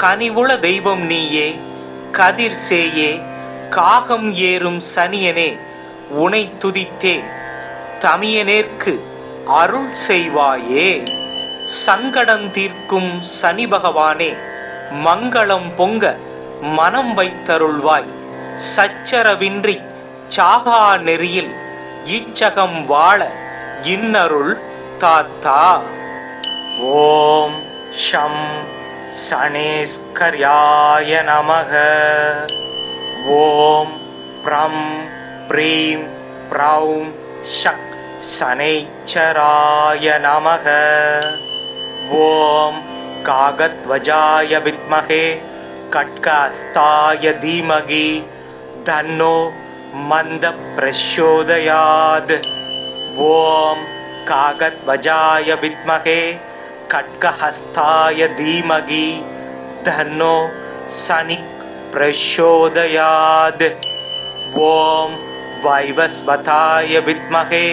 கனிவுள தெய்வம் நீயே, கதிர் சேயே, காகம் ஏறும் சனியனே, உனை துதித்தே தமியனேற்கு அருள் செய்வாயே. சங்கடம் தீர்க்கும் சனி பகவானே, மங்களம் பொங்க மனம் வைத்தருள்வாய். சச்சரவின்றி சாகா நெறியில் இச்சகம் வாழ இன்னருள் தாத்தா. ஓம் ஷம் சனேஸ்கர்யாய நமக. ஓம் ப்ரம் ப்ரீம் ப்ரௌம் ஷக் சனைச்சராய நமக. ஓம் காகத்வஜாய வித்மஹே கட்கஹஸ்தாய தீமகி தன்னோ மந்த பிரச்சோதயாத். ஓம் காகத்வஜாய வித்மஹே கட்கஹஸ்தாய தீமகி தன்னோ சனி பிரச்சோதயாத். ஓம் வைவஸ்வதாய வித்மஹே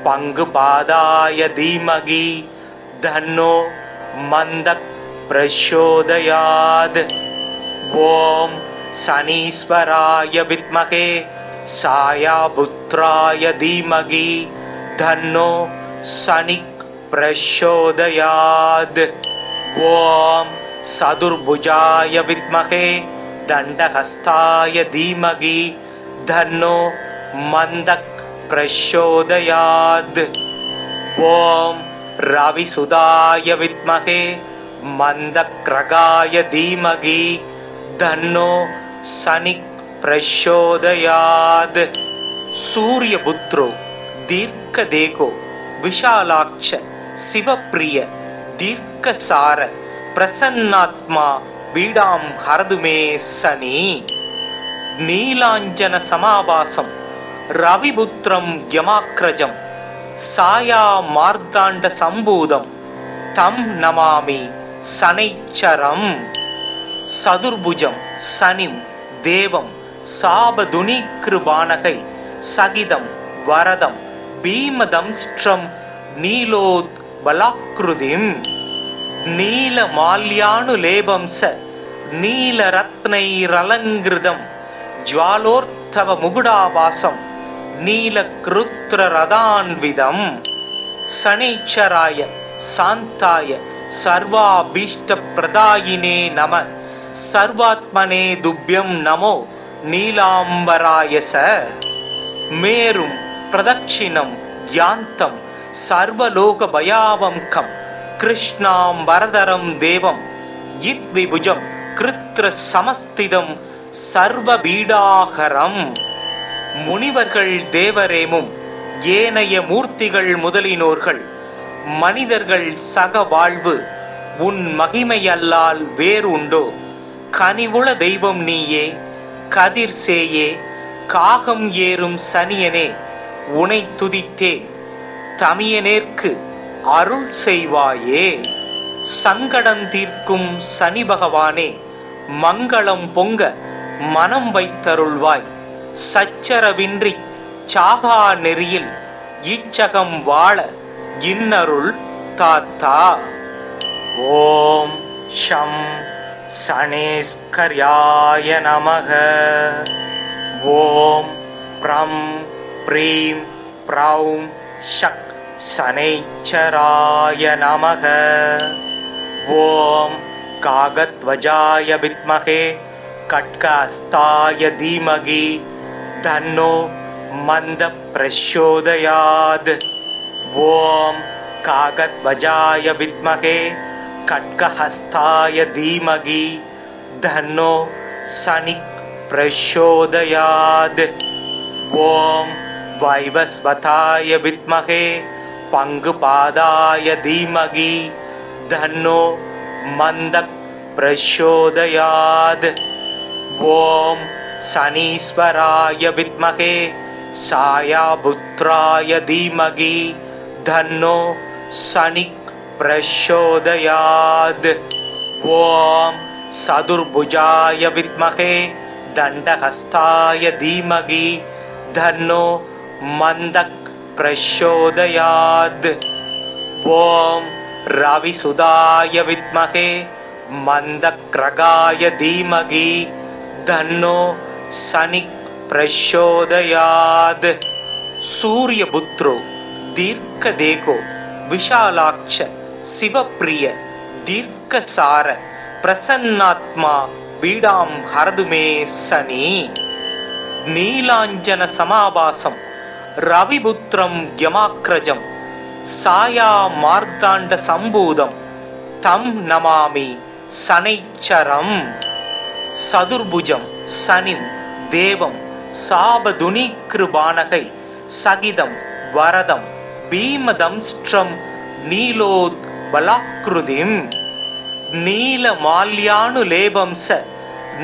பங்குபாதாய தீமகி தன்னோ மந்த பிரச்சோதயாத். ஓம் சனீஸ்வராய வித்மஹே சாயாபுத்ராய தீமகி தன்னோ சனி பிரச்சோதயாத். ஓம் சதுர்புஜாய வித்மஹே தண்டஹஸ்தாய தீமகி தன்னோ மந்தக் பிரச்சோதயாத். ஓம் ரவிசுதாய வித்மஹே மந்தக்ரகாய தீமகி தன்னோ சனி பிரச்சோதயாத். சூரியபுத்ரோ தீர்க்கதேகோ விஷாலாக்ஷ சிவப்பிரிய தீர்க்கசார பிரசன்னாத்மா பீடாம் ஹரது மே சனி. நீலாஞ்சன சமாபாசம் ரவிபுத்திரம் யமாக்ரஜம் சாயா மார்த்தாண்ட சம்பூதம் தம் நமாமி சனைச்சரம். சதுர்புஜம் சனிம் தேவம் சாபதுனீக்கிருபாணகை சகிதம் வரதம் பீமதம்ஸ்ட்ரம் நீலோத்பலாக்ருதிம் நீலமால்யானுலேபம் ச நீலரத்னைரலங்கிருதம் ஜ்வாலோர்த்தவ முகுடாபாசம் நீலக்ருத்ரரதான்விதம். சனைச்சராய சாந்தாய சர்வாபீஷ்டப்ரதாயினே நம. சர்வாத்மனே துப்யம் நமோ நீலாம்பராய ச. மேரும் பிரதட்சிணம் யாந்தம் சர்வலோகபயாவங்கம் கிருஷ்ணாம்பரதரம் தேவம் யித்விபுஜம் கிருத்ர சமஸ்திதம் சர்வபீடாகரம். முனிவர்கள் தேவரேமும் ஏனைய மூர்த்திகள் முதலினோர்கள் மனிதர்கள் சக வாழ்வு உன் மகிமையல்லால் வேறு உண்டோ? கனிவுள தெய்வம் நீயே, கதிர் சேயே, காகம் ஏறும் சனியனே உனை துதித்தேன், தமியனேற்கு அருள் செய்வாயே. சங்கடம் தீர்க்கும் சனி பகவானே, மங்களம் பொங்க மனம் வைத்தருள்வாய். சச்சரவின்றி சாகா நெறியில் இச்சகம் வாழ இன்னருள் தாத்தா. ஓம் ஷம் சனேஸ்கர்யாய நமக. ஓம் ப்ரம் ப்ரீம் ப்ரௌம் ஷக் சனைச்சராய நமக. ஓம் காகத்வஜாய வித்மகே கட்கஹஸ்தாய தீமகி தன்னோ மந்த பிரச்சோதயாத். ஓம் காகத்வஜாய வித்மகே கட்கஹஸ்தாய தீமகி தன்னோ சனிக் பிரச்சோதயாத். ஓம் வைவஸ்வதாய வித்மகே பங்குபாதாய தீமகி தன்னோ மந்தக் பிரச்சோதயாத். ஓம் சனீஸ்வராய வித்மகே சாயாபுத்ராய தீமகி தன்னோ சனிக் பிரச்சோதயாத். ஓம் சதுர்புஜாய வித்மகே தண்டஹஸ்தாய தீமகி தன்னோ மந்தக் பிரச்சோதயாத். ஓம் ரவிசுதாய வித்மகே மந்தக்ரகாய தீமகி தன்னோ சனிக் பிரச்சோதயாத். சூரியபுத்ரோ தீர்க்கதேகோ விஷாலாட்ச சிவப்பிரிய தீர்க்கசார பிரசன்னாத்மா பீடாம் ஹரதுமே சனி. நீலாஞ்சன சமாபாசம் ரவிபுத்திரம் யமாக்ரஜம் சாயா மார்த்தாண்ட சம்பூதம் தம் நமாமி சனைச்சரம். சதுர்புஜம் சனிம் தேவம் சாபதுனீக்ருபானகை சகிதம் வரதம் பீமதம்ஸ்ட்ரம் நீலோத் பலாக்ருதிம். நீலமால்யானுலேபம்ச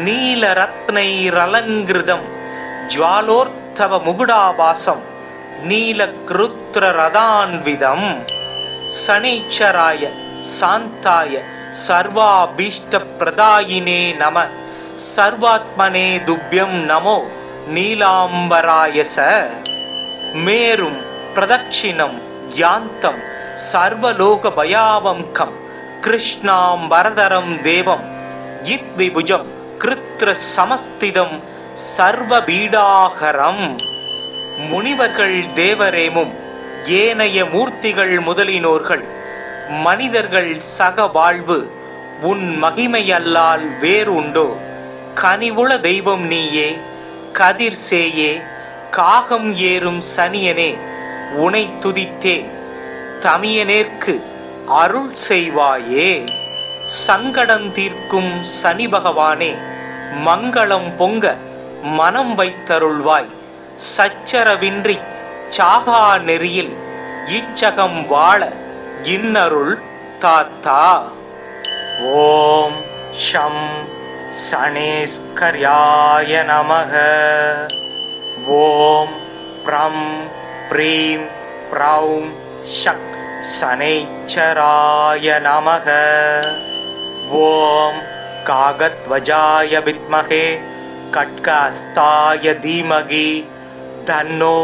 நீலரத்னைரலங்கிருதம் ஜ்வாலோர்த்தவ முகுடாபாசம் நீலக்ருத்ரரதான்விதம். சனீச்சராய சாந்தாய சர்வாபீஷ்டப்ரதாயினே நம. சர்வாத்மனே துப்யம் நமோ நீலாம்பராயச. மேரும் பிரதட்சிணம் யாந்தம் சர்வலோக பயாவம்கம் கிருஷ்ணாம்பரதரம் தேவம் யித்விபுஜம் கிருத்ர சமஸ்திதம் சர்வபீடாகரம். முனிவர்கள் தேவரேமும் ஏனைய மூர்த்திகள் முதலினோர்கள் மனிதர்கள் சக வாழ்வு உன் மகிமையல்லால் வேறு உண்டோ? கனிவுள தெய்வம் நீயே, கதிர் சேயே, காகம் ஏறும் சனியனே உனை துதித்தேன், தமியனேற்கு அருள் செய்வாயே. சங்கடம் தீர்க்கும் சனி பகவானே, மங்களம் பொங்க மனம் வைத்தருள்வாய். சச்சரவின்றி சாகா நெறியில் இச்சகம் வாழ இன்னருள் தாத்தா. ஓம் ஷம் சனேஸ்கர்யாய நமக. ஓம் ப்ரம் ப்ரீம் ப்ரௌம் ஷக் சனைச்சராய நமக. ஓம் காகத்வஜாய வித்மகே கட்கஹஸ்தாய தீமகி தன்னோ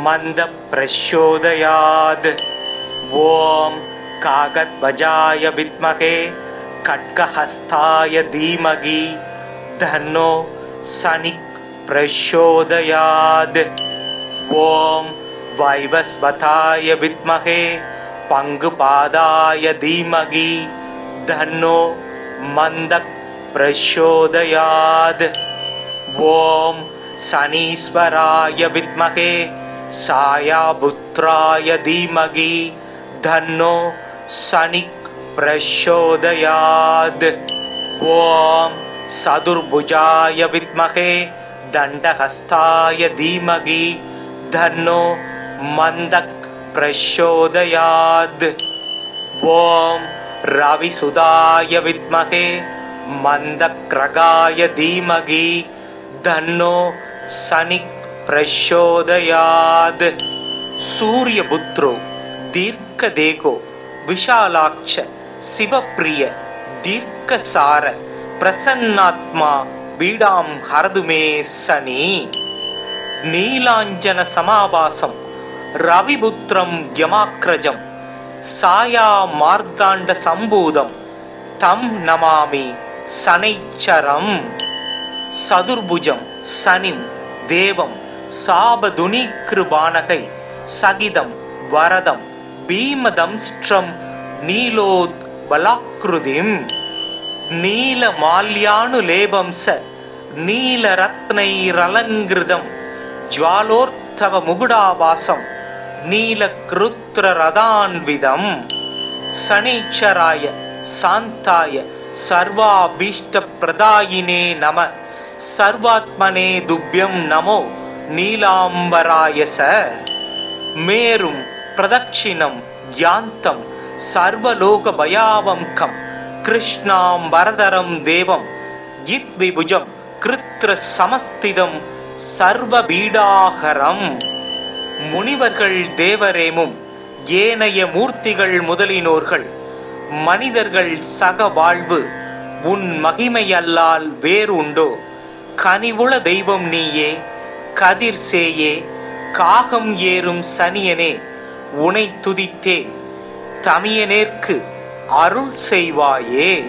மந்த பிரச்சோதயாத். ஓம் காகத்வஜாய வித்மகே கட்கஹஸ்தாய தீமகி தன்னோ சனிக் பிரச்சோதயாத். ஓம் வைவஸ்வதாய வித்மகே பங்குபாதாய தீமகி தன்னோ மந்தக் பிரச்சோதயாத். ஓம் சனீஸ்வராய வித்மகே சாயாபுத்ராய தீமகி தன்னோ சனிக் பிரச்சோதயாத். ஓம் சதுர்புஜாய வித்மகே தண்டஹஸ்தாய தீமகி தன்னோ மந்தக் பிரச்சோதயாத். ஓம் ரவிசுதாய வித்மகே மந்தக்ரகாய தீமகி தன்னோ शनिः प्रचोदयात्। सूर्यपुत्रो दीर्घदेहो विशालाक्ष शिवप्रिय दीर्घसार प्रसन्नात्मा पीडां हरतु मे शनि। नीलाञ्जन समाभासं रविपुत्रं यमाग्रजं साया मार्ताण्ड सम्भूतं तं नमामि शनैश्चरम्। सदुर्भुजं शनिं देवं शापधुनीकृबाणकै सगिदं वरदं भीमदंष्ट्रं नीलोत्बलाकृतिं नीलमाल्यानुलेपं स नीलरत्नैरलङ्कृतं ज्वालोत्थव मुकुटावासं नीलकृत्ररथान्वितं। शनैश्चराय शान्ताय सर्वाभीष्टप्रदायिने नमः। सर्वात्मने तुभ्यं नमो नीलाम्बराय स। मेरुं प्रदक्षिणं यान्तं सर्वलोकभयावङ्कं कृष्णाम्बरधरं देवं यद्विभुजं कृत्रसमस्थितं सर्वपीडाहरम्। முனிவர்கள் தேவரேமும் ஏனைய மூர்த்திகள் முதலினோர்கள் மனிதர்கள் சக வாழ்வு உன் மகிமையல்லால் வேறு உண்டோ? கனிவுள தெய்வம் நீயே, கதிர் சேயே, காகம் ஏறும் சனியனே, உனை துதித்தே தமியனேற்கு அருள் செய்வாயே.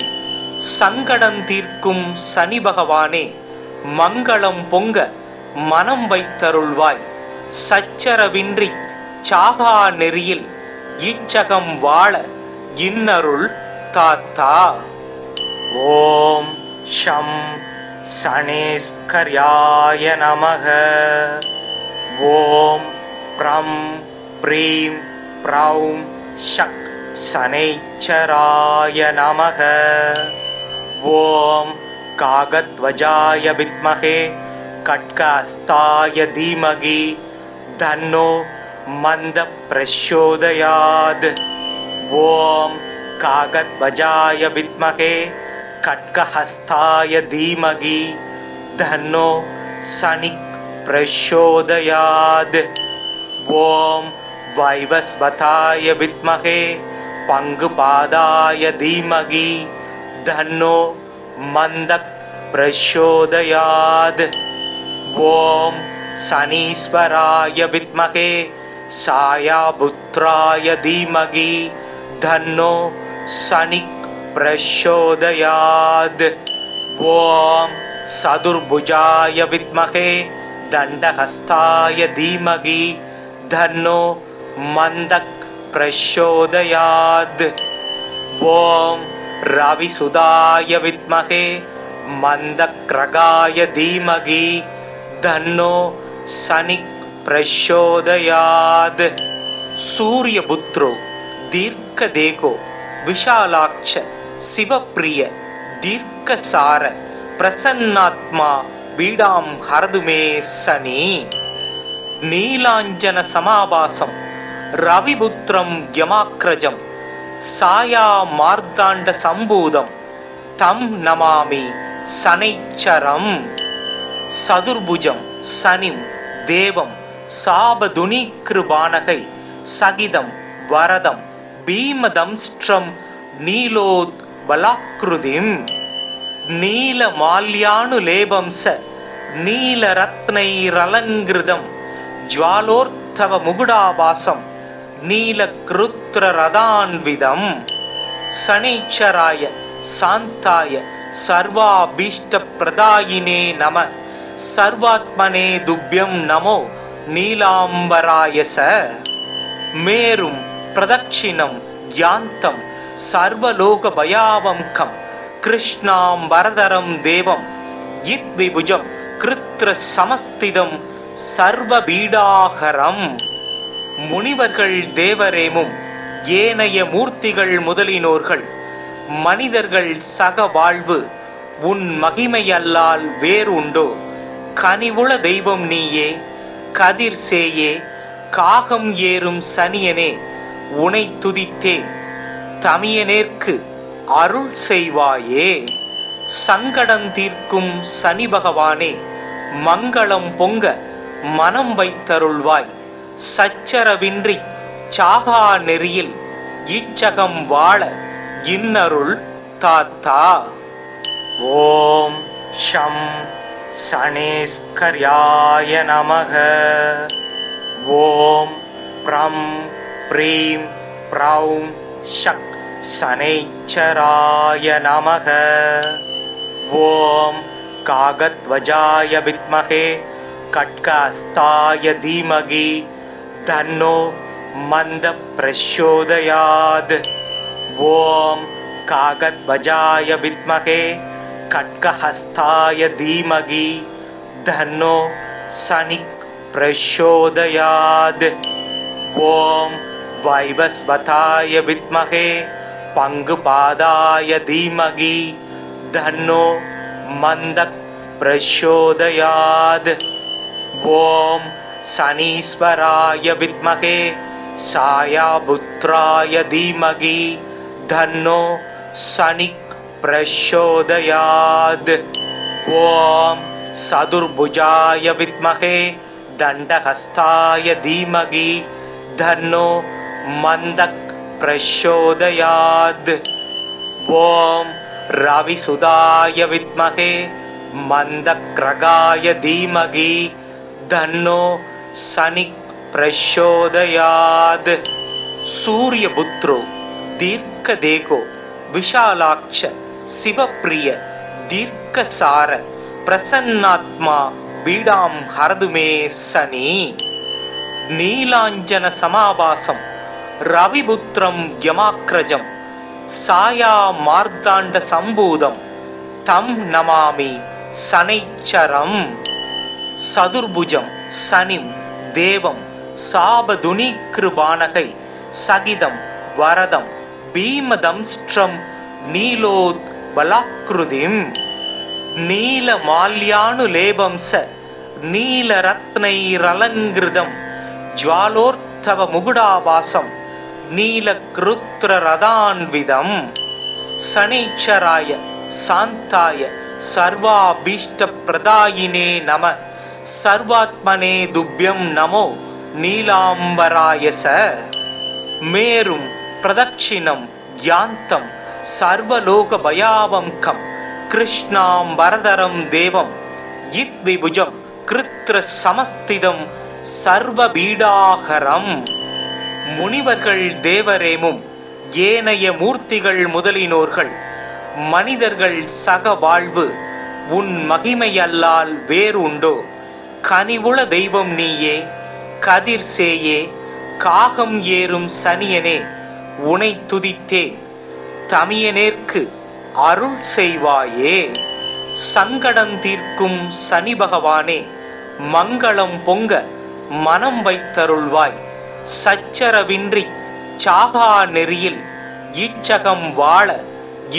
சங்கடம் தீர்க்கும் சனி பகவானே, மங்களம் பொங்க மனம் வைத்தருள்வாய். சச்சரவின்றி சாகா நெறியில் இச்சகம் வாழ இன்னருள் தாத்தா. ஓம் ஷம் சனேஸ்கர்யாய நமக. ஓம் ப்ரம் ப்ரீம் ப்ரௌம் ஷக் சனைச்சராய நமக. ஓம் காகத்வஜாய வித்மஹே கட்கஹஸ்தாய தீமகி தன்னோ மந்த பிரச்சோதயாத். ஓம் காகத்வஜாய வித்மஹே கட்கஹஸ்தாய தீமகி தன்னோ சனி பிரச்சோதயாத். ஓம் வைவஸ்வதாய வித்மஹே பங்குபாதாய தீமகி தன்னோ மந்த பிரச்சோதயாத். ஓம் சனீஸ்வராய வித்மஹே சாயாபுத்ராய தீமகி தன்னோ சனி பிரச்சோதயாத். ஓம் சதுர்புஜாய வித்மஹே தண்டஹஸ்தாய தீமகி தன்னோ மந்தக் பிரச்சோதயாத். ஓம் ரவிசுதாய வித்மஹே மந்தக்ரகாய தீமகி தன்னோ சனி பிரச்சோதயாத். சூரியபுத்ரோ தீர்க்கதேகோ விஷாலாட்ச சிவப்பிரிய தீர்க்கசார பிரசன்னாத்மா பீடாம் ஹரது மே சனி. நீலாஞ்சன சமாபாசம் ரவிபுத்திரம் யமாக்ரஜம் சாயா மார்த்தாண்ட சம்பூதம் தம் நமாமி சனைச்சரம். சதுர்புஜம் சனிம் தேவம் சாபதுனீக்கிருபாணகை சகிதம் வரதம் பீமதம்ஸ்ட்ரம் நீலோத்பலாக்ருதிம் நீலமால்யானுலேபம் ச நீலரத்னைரலங்கிருதம் ஜ்வாலோர்த்தவ முகுடாவாசம் நீலக்ருத்ரரதான்விதம். சனைச்சராய சாந்தாய சர்வாபீஷ்டப்பிரதாயினே நம. சர்வாத்மனே துப்யம் நமோ நீலாம்பராய ச. மேரும் பிரதட்சிணம் யாந்தம் சர்வலோகபயாவங்கம் கிருஷ்ணாம்பரதரம் தேவம் யித்விபுஜம் கிருத்ர சமஸ்திதம் சர்வபீடாகரம். முனிவர்கள் தேவரேமும் ஏனைய மூர்த்திகள் முதலினோர்கள் மனிதர்கள் சக வாழ்வு உன் மகிமையல்லால் வேறு உண்டோ? கனிவுள தெய்வம் நீயே, கதிர் சேயே, காகம் ஏறும் சனியனே, உனை துதித்தே தமியனேற்கு அருள் செய்வாயே. சங்கடம் தீர்க்கும் சனி பகவானே, மங்களம் பொங்க மனம் வைத்தருள்வாய். சச்சரவின்றி சாகா நெறியில் இச்சகம் வாழ இன்னருள் தாத்தா. ஓம் ஷம் சனேஸ்கர்யாய நமக. ஓம் ப்ரம் ப்ரீம் ப்ரௌம் ஷக் சனைச்சராய நமக. ஓம் காகத்வஜாய வித்மகே கட்கஹஸ்தாய தீமகி தன்னோ மந்த பிரச்சோதயாத். ஓம் காகத்வஜாய வித்மகே கட்கஹஸ்தாய தீமகி தன்னோ சனிக் பிரச்சோதயாத். ஓம் வைவஸ்வதாய வித்மகே பங்குபாதாய தீமகி தன்னோ மந்தக் பிரச்சோதயாத். ஓம் சனீஸ்வராய வித்மகே சாயாபுத்ராய தீமகி தன்னோ சனிக் பிரச்சோதயாத். ஓம் சதுர்புஜாய வித்மகே தண்டஹஸ்தாய தீமகி தன்னோ மந்தக் பிரச்சோதயாத். ஓம் ரவிசுதாய வித்மகே மந்தக்ரகாய தீமகி தன்னோ சனிக் பிரச்சோதயாத். சூரியபுத்ரோ தீர்க்கதேகோ விஷாலாக்ஷ சிவப்பிரிய தீர்க்கசார பிரசன்னாத்மா பீடாம் ஹரதுமே சனி. நீலாஞ்சன சமாபாசம் ரவிபுத்திரம் யமாக்ரஜம் சாயா மார்த்தாண்ட சம்பூதம் தம் நமாமி சனைச்சரம். சதுர்புஜம் சனிம் தேவம் சாபதுனீக்ருபானகை சகிதம் வரதம் பீமதம்ஸ்ட்ரம் நீலோத் பலாக்ருதிம். நீலமால்யானுலேபம்ச நீலரத்னைரலங்கிருதம் ஜ்வாலோர்த்தவ முகுடாவாசம் நீலக்ருத்ரரதான்விதம். சனீச்சராய சாந்தாய சர்வாபீஷ்ட பிரதாயினே நம. சர்வாத்மனே துப்யம் நமோ நீலாம்பராய ச. மேரும் பிரதட்சிணம் யாந்தம் சர்வலோக பயாவங்கம் கிருஷ்ணாம் வரதரம் தேவம் இத்விபுஜம் கிருத்ர சமஸ்திதம் சர்வபீடாகரம். முனிவர்கள் தேவரேமும் ஏனைய மூர்த்திகள் முதலினோர்கள் மனிதர்கள் சக வாழ்வு உன் மகிமையல்லால் வேறு உண்டோ? கனிவுள தெய்வம் நீயே கதிர் சேயே காகம் ஏறும் சனியனே உனை துதித்தேன் தமியனேற்கு அருள் செய்வாயே. சங்கடம் தீர்க்கும் சனி பகவானே மங்களம் பொங்க மனம் வைத்தருள்வாய். சச்சரவின்றி சாகா நெறியில் இச்சகம் வாழ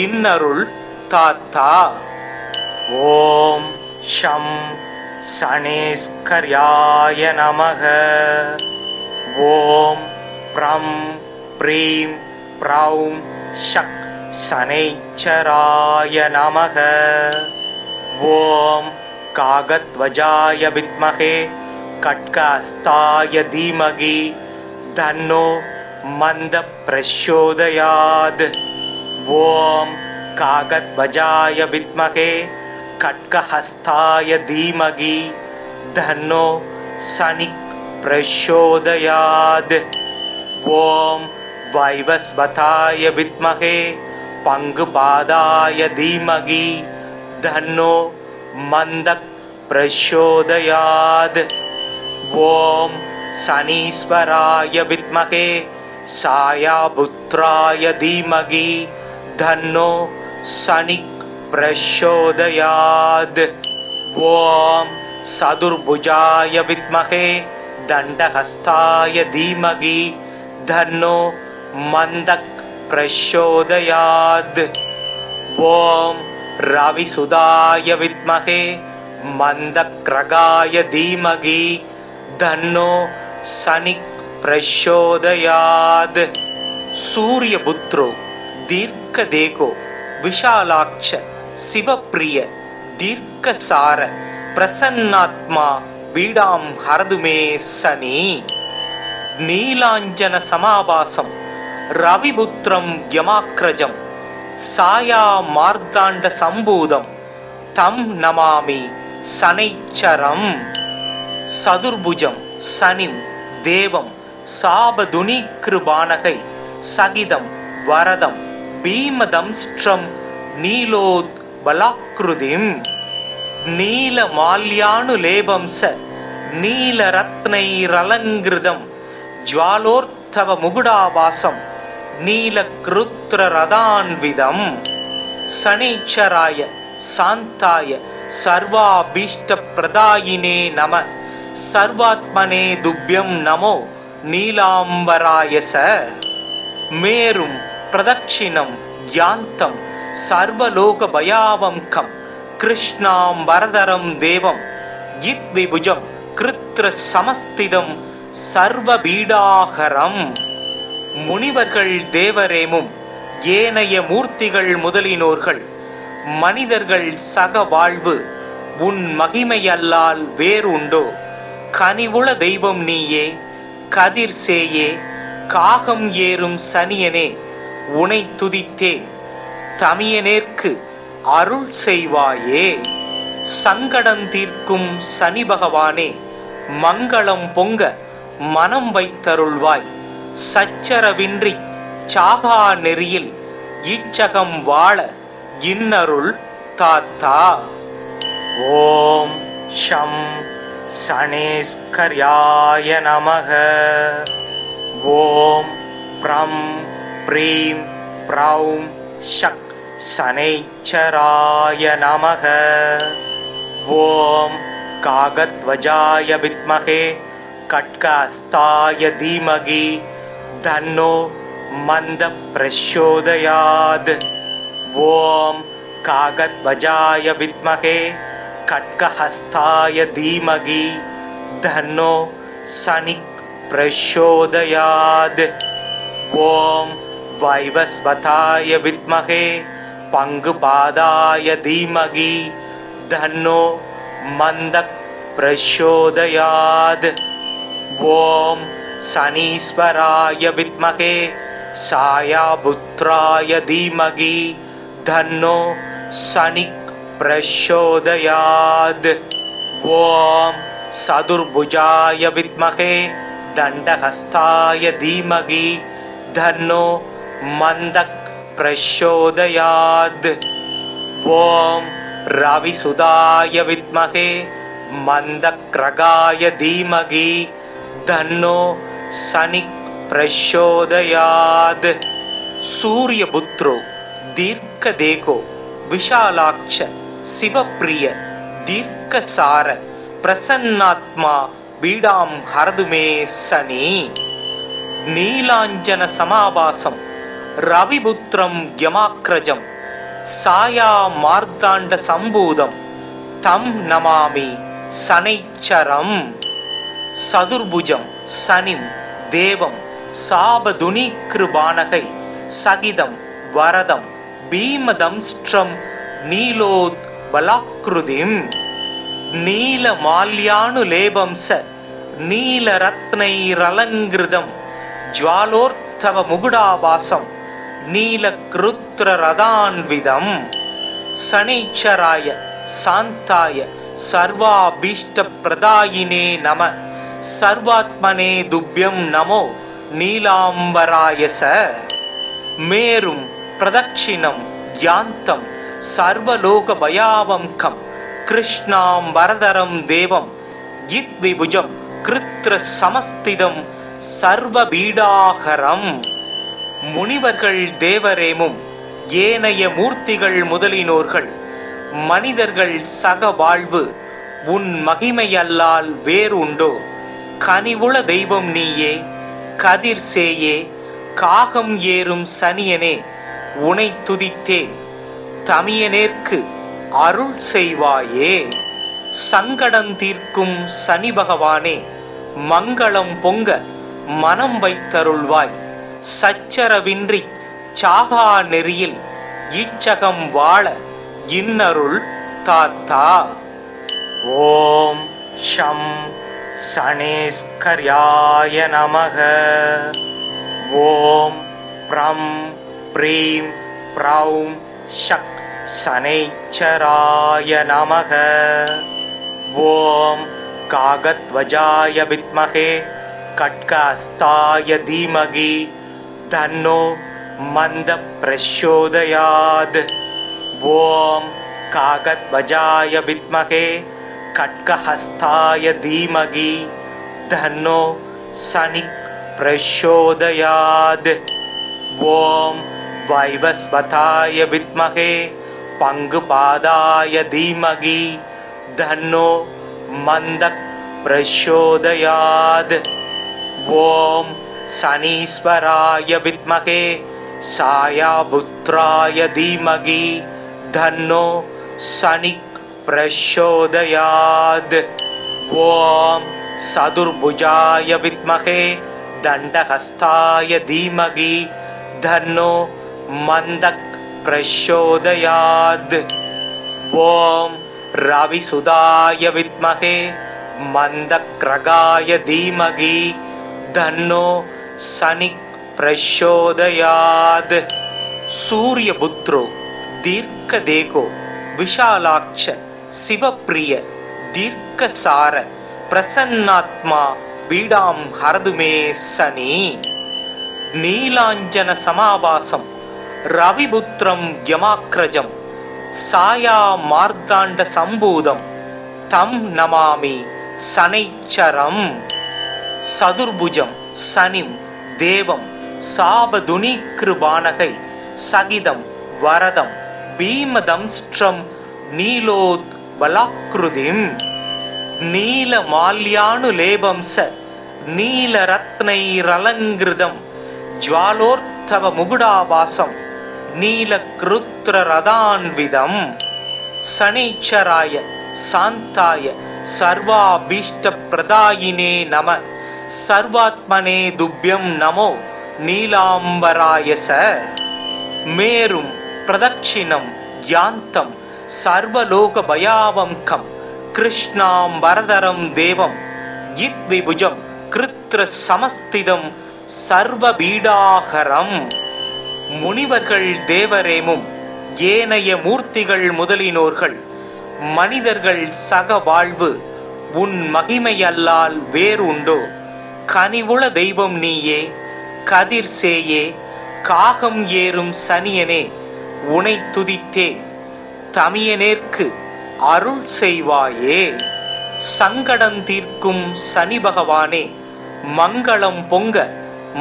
இன்னருள் தாத்தா. ஓம் ஷம் சனேஸ்கர்யாய நமக. ஓம் ப்ரம் ப்ரீம் ப்ரௌம் ஷக் சனைச்சராய நமக. ஓம் காகத்வஜாய வித்மகே கட்கஹஸ்தாய தீமகி தன்னோ மந்த பிரச்சோதயாத். ஓம் காகத்வஜாய வித்மகே கட்கஹஸ்தாய தீமகி தன்னோ சனிக் பிரச்சோதயாத். ஓம் வைவஸ்வதாய வித்மகே பங்குபாதாய தீமகி தன்னோ மந்தக் பிரச்சோதயாத். ஓம் சனீஸ்வராய வித்மகே சாயாபுத்ராய தீமகி தன்னோ சனிக் பிரச்சோதயாத். ஓம் சதுர்புஜாய வித்மகே தண்டஹஸ்தாய தீமகி தன்னோ மந்தக் பிரச்சோதயாத். ஓம் ரவிசுதாய வித்மகே மந்தக்ரகாய தீமகி தன்னோ சனிக் பிரச்சோதயாத். சூரியபுத்ரோ தீர்க்கதேகோ விஷாலாக்ஷ சிவப்பிரிய தீர்க்கசார பிரசன்னாத்மா பீடாம் ஹரதுமே சனி. நீலாஞ்சன சமாபாசம் ரவிபுத்திரம் யமாக்ரஜம் சாயா மார்த்தாண்ட சம்பூதம் தம் நமாமி சனைச்சரம். சதுர்புஜம் சனிம் தேவம் சாபதுனிக்ருபானகை சகிதம் வரதம் பீமதம்ஸ்ட்ரம் நீலோத் பலாக்ருதிம். நீலமால்யானுலேபம்ச நீலரத்னைரலங்கிருதம் ஜ்வாலோர்த்தவ முகுடாபாசம் நீலக்ருத்ரரதான்விதம். சனீச்சராய சாந்தாய சர்வாபீஷ்டப்ரதாயினே நம. சர்வாத்மனே துப்யம் நமோ நீலாம்பராயச. மேரும் பிரதட்சிணம் யாந்தம் சர்வலோக பயாவம்கம் கிருஷ்ணாம்பரதரம் தேவம் யித்விபுஜம் கிருத்ர சமஸ்திதம் சர்வபீடாகரம். முனிவர்கள் தேவரேமும் ஏனைய மூர்த்திகள் முதலினோர்கள் மனிதர்கள் சக வாழ்வு உன் மகிமையல்லால் வேறுண்டோ. கனிவுள தெய்வம் நீயே கதிர் சேயே காகம் ஏறும் சனியனே உனை துதித்தேன் தமியனேற்கு அருள் செய்வாயே. சங்கடம் தீர்க்கும் சனி பகவானே மங்களம் பொங்க மனம் வைத்தருள்வாய். சச்சரவின்றி சாகா நெறியில் இச்சகம் வாழ இன்னருள் தாத்தா. ஓம் ஷம் சனேஸ்கர்யாய நமக. ஓம் ப்ரம் ப்ரீம் ப்ரௌம் ஷக் சனைச்சராய நமக. ஓம் காகத்வஜாய வித்மஹே கட்கஹஸ்தாய தீமகி தன்னோ மந்த பிரச்சோதயாத். ஓம் காகத்வஜாய வித்மஹே கட்கஹஸ்தாய தீமகி தன்னோ சனி பிரச்சோதயாத். ஓம் வைவஸ்வதாய வித்மஹே பங்குபாதாய தீமகி தன்னோ மந்த பிரச்சோதயாத். ஓம் சனீஸ்வராய வித்மஹே சாயாபுத்ராய தீமகி தன்னோ சனி பிரச்சோதயாத். ஓம் சதுர்புஜாய வித்மஹே தண்டஹஸ்தாய தீமகி தன்னோ மந்த பிரச்சோதயாத். ஓம் ரவிசுதாய வித்மஹே மந்தக்ரகாய தீமகி தன்னோ சனி பிரச்சோதயாத். சூரியபுத்ரோ தீர்க்கதேகோ விஷாலாட்ச சிவப்பிரிய தீர்க்கசார பிரசன்னாத்மா பீடாம் ஹரதுமே சனி. நீலாஞ்சன சமாபாசம் ரவிபுத்திரம் யமாக்ரஜம் சாயா மார்த்தாண்ட சம்பூதம் தம் நமாமி சனைச்சரம். சதுர்புஜம் சனிம் தேவம் சாபதுனிக்ருபானகை சகிதம் வரதம் பீமதம்ஸ்ட்ரம் நீலோத் பலாக்ருதிம். நீலமால்யானுலேபம்ச நீலரத்னைரலங்கிருதம் ஜ்வாலோர்த்தவ முகுடாபாசம் நீலக்ருத்ரரதான்விதம். சனீச்சராய சாந்தாய சர்வாபீஷ்டப்ரதாயினே நம. சர்வாத்மனே துப்யம் நமோ நீலாம்பராயச. மேரும் பிரதட்சிணம் யாந்தம் சர்வலோக பயாவம்கம் கிருஷ்ணாம்பரதரம் தேவம் யித்விபுஜம் கிருத்ர சமஸ்திதம் சர்வபீடாகரம். முனிவர்கள் தேவரேமும் ஏனைய மூர்த்திகள் முதலினோர்கள் மனிதர்கள் சக வாழ்வு உன் மகிமையல்லால் வேறுண்டோ. கனிவுள தெய்வம் நீயே கதிர் சேயே காகம் ஏறும் சனியனே உனை துதித்தேன் தமியனேற்கு அருள் செய்வாயே. சங்கடம் தீர்க்கும் சனி பகவானே மங்களம் பொங்க மனம் வைத்தருள்வாய். சச்சரவின்றி சாகா நெறியில் இச்சகம் வாழ இன்னருள் தாத்தா. ஓம் ஷம் சனேஸ்கர்யாய நமக. ஓம் ப்ரம் ப்ரீம் ப்ரௌம் ஷக் சனைச்சராய நமக. ஓம் காகத்வஜாய வித்மஹே கட்கஹஸ்தாய தீமகி தன்னோ மந்த பிரச்சோதயாத். ஓம் காகத்வஜாய வித்மஹே கட்கஹஸ்தாய தீமகி தன்னோ சனிக் பிரச்சோதயாத். ஓம் வைவஸ்வதாய வித்மஹே பங்குபாதாய தீமகி தன்னோ மந்தக் பிரச்சோதயாத். ஓம் சனீஸ்வராய வித்மஹே சாயாபுத்ராய தீமகி தன்னோ சனிக் பிரச்சோதயாத். ஓம் சதுர்புஜாய வித்மஹே தண்டஹஸ்தாய தீமகி தன்னோ மந்தக் பிரச்சோதயாத். ஓம் ரவிசுதாய வித்மஹே மந்தக்ரகாய தீமகி தன்னோ சனிக் பிரச்சோதயாத். சூரியபுத்ரோ தீர்க்கதேகோ விஷாலாட்ச சிவப்பிரிய தீர்க்கசார பிரசன்னாத்மா பீடாம் ஹரதுமே சனி. நீலாஞ்சன சமாவாசம் ரவிபுத்திரம் யமாக்ரஜம் சாயா மார்த்தாண்ட சம்பூதம் தம் நமாமி சனைச்சரம். சதுர்புஜம் சனிம் தேவம் சாபதுனீக்ருபானகை சகிதம் வரதம் பீமதம்ஸ்ட்ரம் நீலோத் பலாக்ருதிம். நீலமால்யானுலேபம்ச நீலரத்னைரலங்கிருதம் ஜ்வாலோர்த்தவ முகுடாவாசம் நீலக்ருத்ரரதான்விதம். சனீச்சராய சாந்தாய சர்வாபீஷ்டப்ரதாயினே நம. சர்வாத்மனே துப்யம் நமோ நீலாம்பராயச. மேரும் பிரதட்சிணம் யாந்தம் சர்வலோக பயாவம்கம் கிருஷ்ணாம் வரதரம் தேவம் யித்விபுஜம் கிருத்ர சமஸ்திதம் சர்வபீடாகரம். முனிவர்கள் தேவரேமும் ஏனைய மூர்த்திகள் முதலினோர்கள் மனிதர்கள் சக வாழ்வு உன் மகிமையல்லால் வேறுண்டோ. கனிவுள தெய்வம் நீயே கதிர் சேயே காகம் ஏறும் சனியனே உனை துதித்தே தமியனேற்கு அருள் செய்வாயே. சங்கடம் தீர்க்கும் சனி பகவானே மங்களம் பொங்க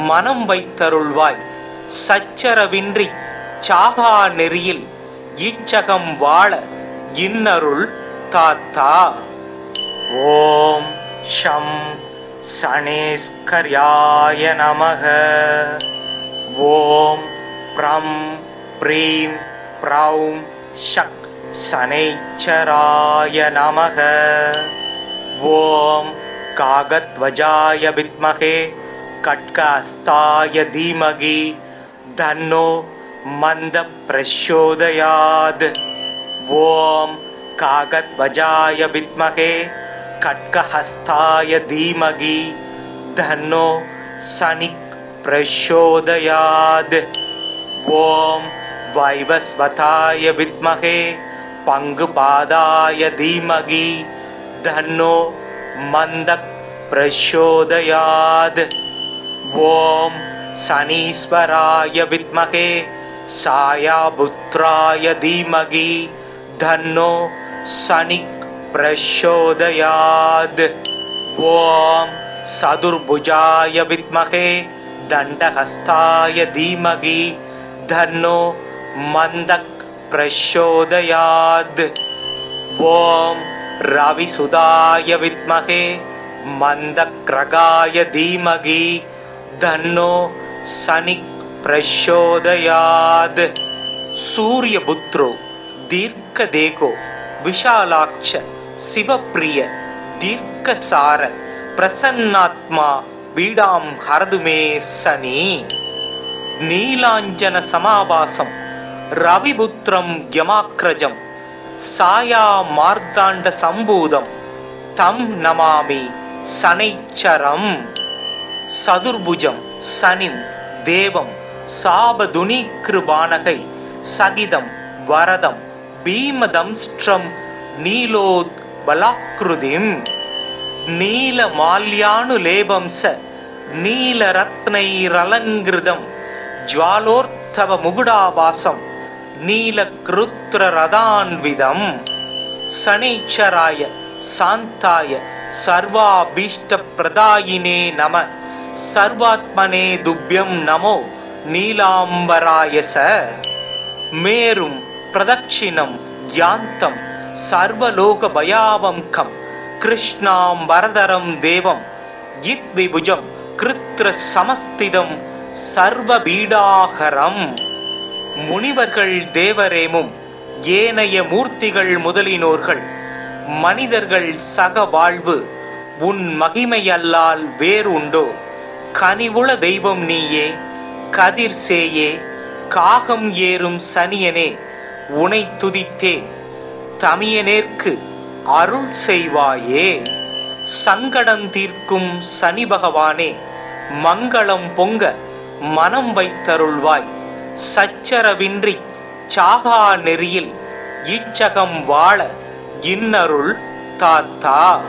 மனம் வைத்தருள்வாய். சச்சரவின்றி சாகா நெறியில் இச்சகம் வாழ இன்னருள் தாத்தா. ஓம் ஷம் சனேஸ்கர்யாய நமக. ஓம் ப்ரம் ப்ரீம் ப்ரௌம் ஷக் சனைச்சராய நமக. ஓம் காகத்வஜாய வித்மஹே கட்கஹஸ்தாய தீமகி தன்னோ மந்த பிரச்சோதயாத். ஓம் காகத்வஜாய வித்மஹே கட்கஹஸ்தாய தீமகி தன்னோ சனிக் பிரச்சோதயாத். ஓம் வைவஸ்வதாய வித்மஹே பங்குபாதாய தீமகி தன்னோ மந்தக் பிரச்சோதயாத். ஓம் சனீஸ்வராய வித்மஹே சாயாபுத்ராய தீமகி தன்னோ சனிக் பிரச்சோதயாத். ஓம் சதுர்புஜாய வித்மஹே தண்டஹஸ்தாய தீமகி தன்னோ மந்தக் பிரச்சோதயாத். ஓம் ரவிசுதாய வித்மஹே மந்தக்ரகாய தீமகி தன்னோ சனிக் பிரச்சோதயாத். சூரியபுத்ரோ தீர்க்கதேகோ விஷாலாட்ச சிவப்பிரிய தீர்க்கசார பிரசன்னாத்மா பீடாம் ஹரதுமே சனி. நீலாஞ்சன சமாவாசம் ரவிபுத்திரம் யமாக்ரஜம் சாயா மார்த்தாண்ட சம்பூதம் தம் நமாமி சனைச்சரம். சதுர்புஜம் சனிம் தேவம் சாபதுனி கிருபானகை சகிதம் வரதம் பீமதம்ஸ்ட்ரம் நீலோத் பலாக்ருதிம். நீல மால்யானுலேபம்ச நீலரத்னைரலங்கிருதம் ஜ்வாலோர்த்தவ முகுடாவாசம் நீலக்ருத்ர ரதான்விதம். சனீச்சராய சாந்தாய சர்வாபீஷ்ட பிரதாயினே நம சர்வாத்மனே துப்யம் நமோ நீலாம்பராயச. மேரும் பிரதட்சிணம் யாந்தம் சர்வலோக பயாவம்கம் கிருஷ்ணாம் வரதரம் தேவம் யித்விபுஜம் கிருத்ர சமஸ்திதம் சர்வபீடாகரம். முனிவர்கள் தேவரேமும் ஏனைய மூர்த்திகள் முதலினோர்கள் மனிதர்கள் சக வாழ்வு உன் மகிமையல்லால் வேறு உண்டோ? கனிவுள தெய்வம் நீயே, கதிர் சேயே, காகம் ஏறும் சனியனே, உனை துதித்தேன் தமியனேற்கு அருள் செய்வாயே. சங்கடம் தீர்க்கும் சனி பகவானே, மங்களம் பொங்க மனம் வைத்தருள்வாய். சச்சரவின்றி சாகா நெறியில் இச்சகம் வாழ இன்னருள் தாத்தா.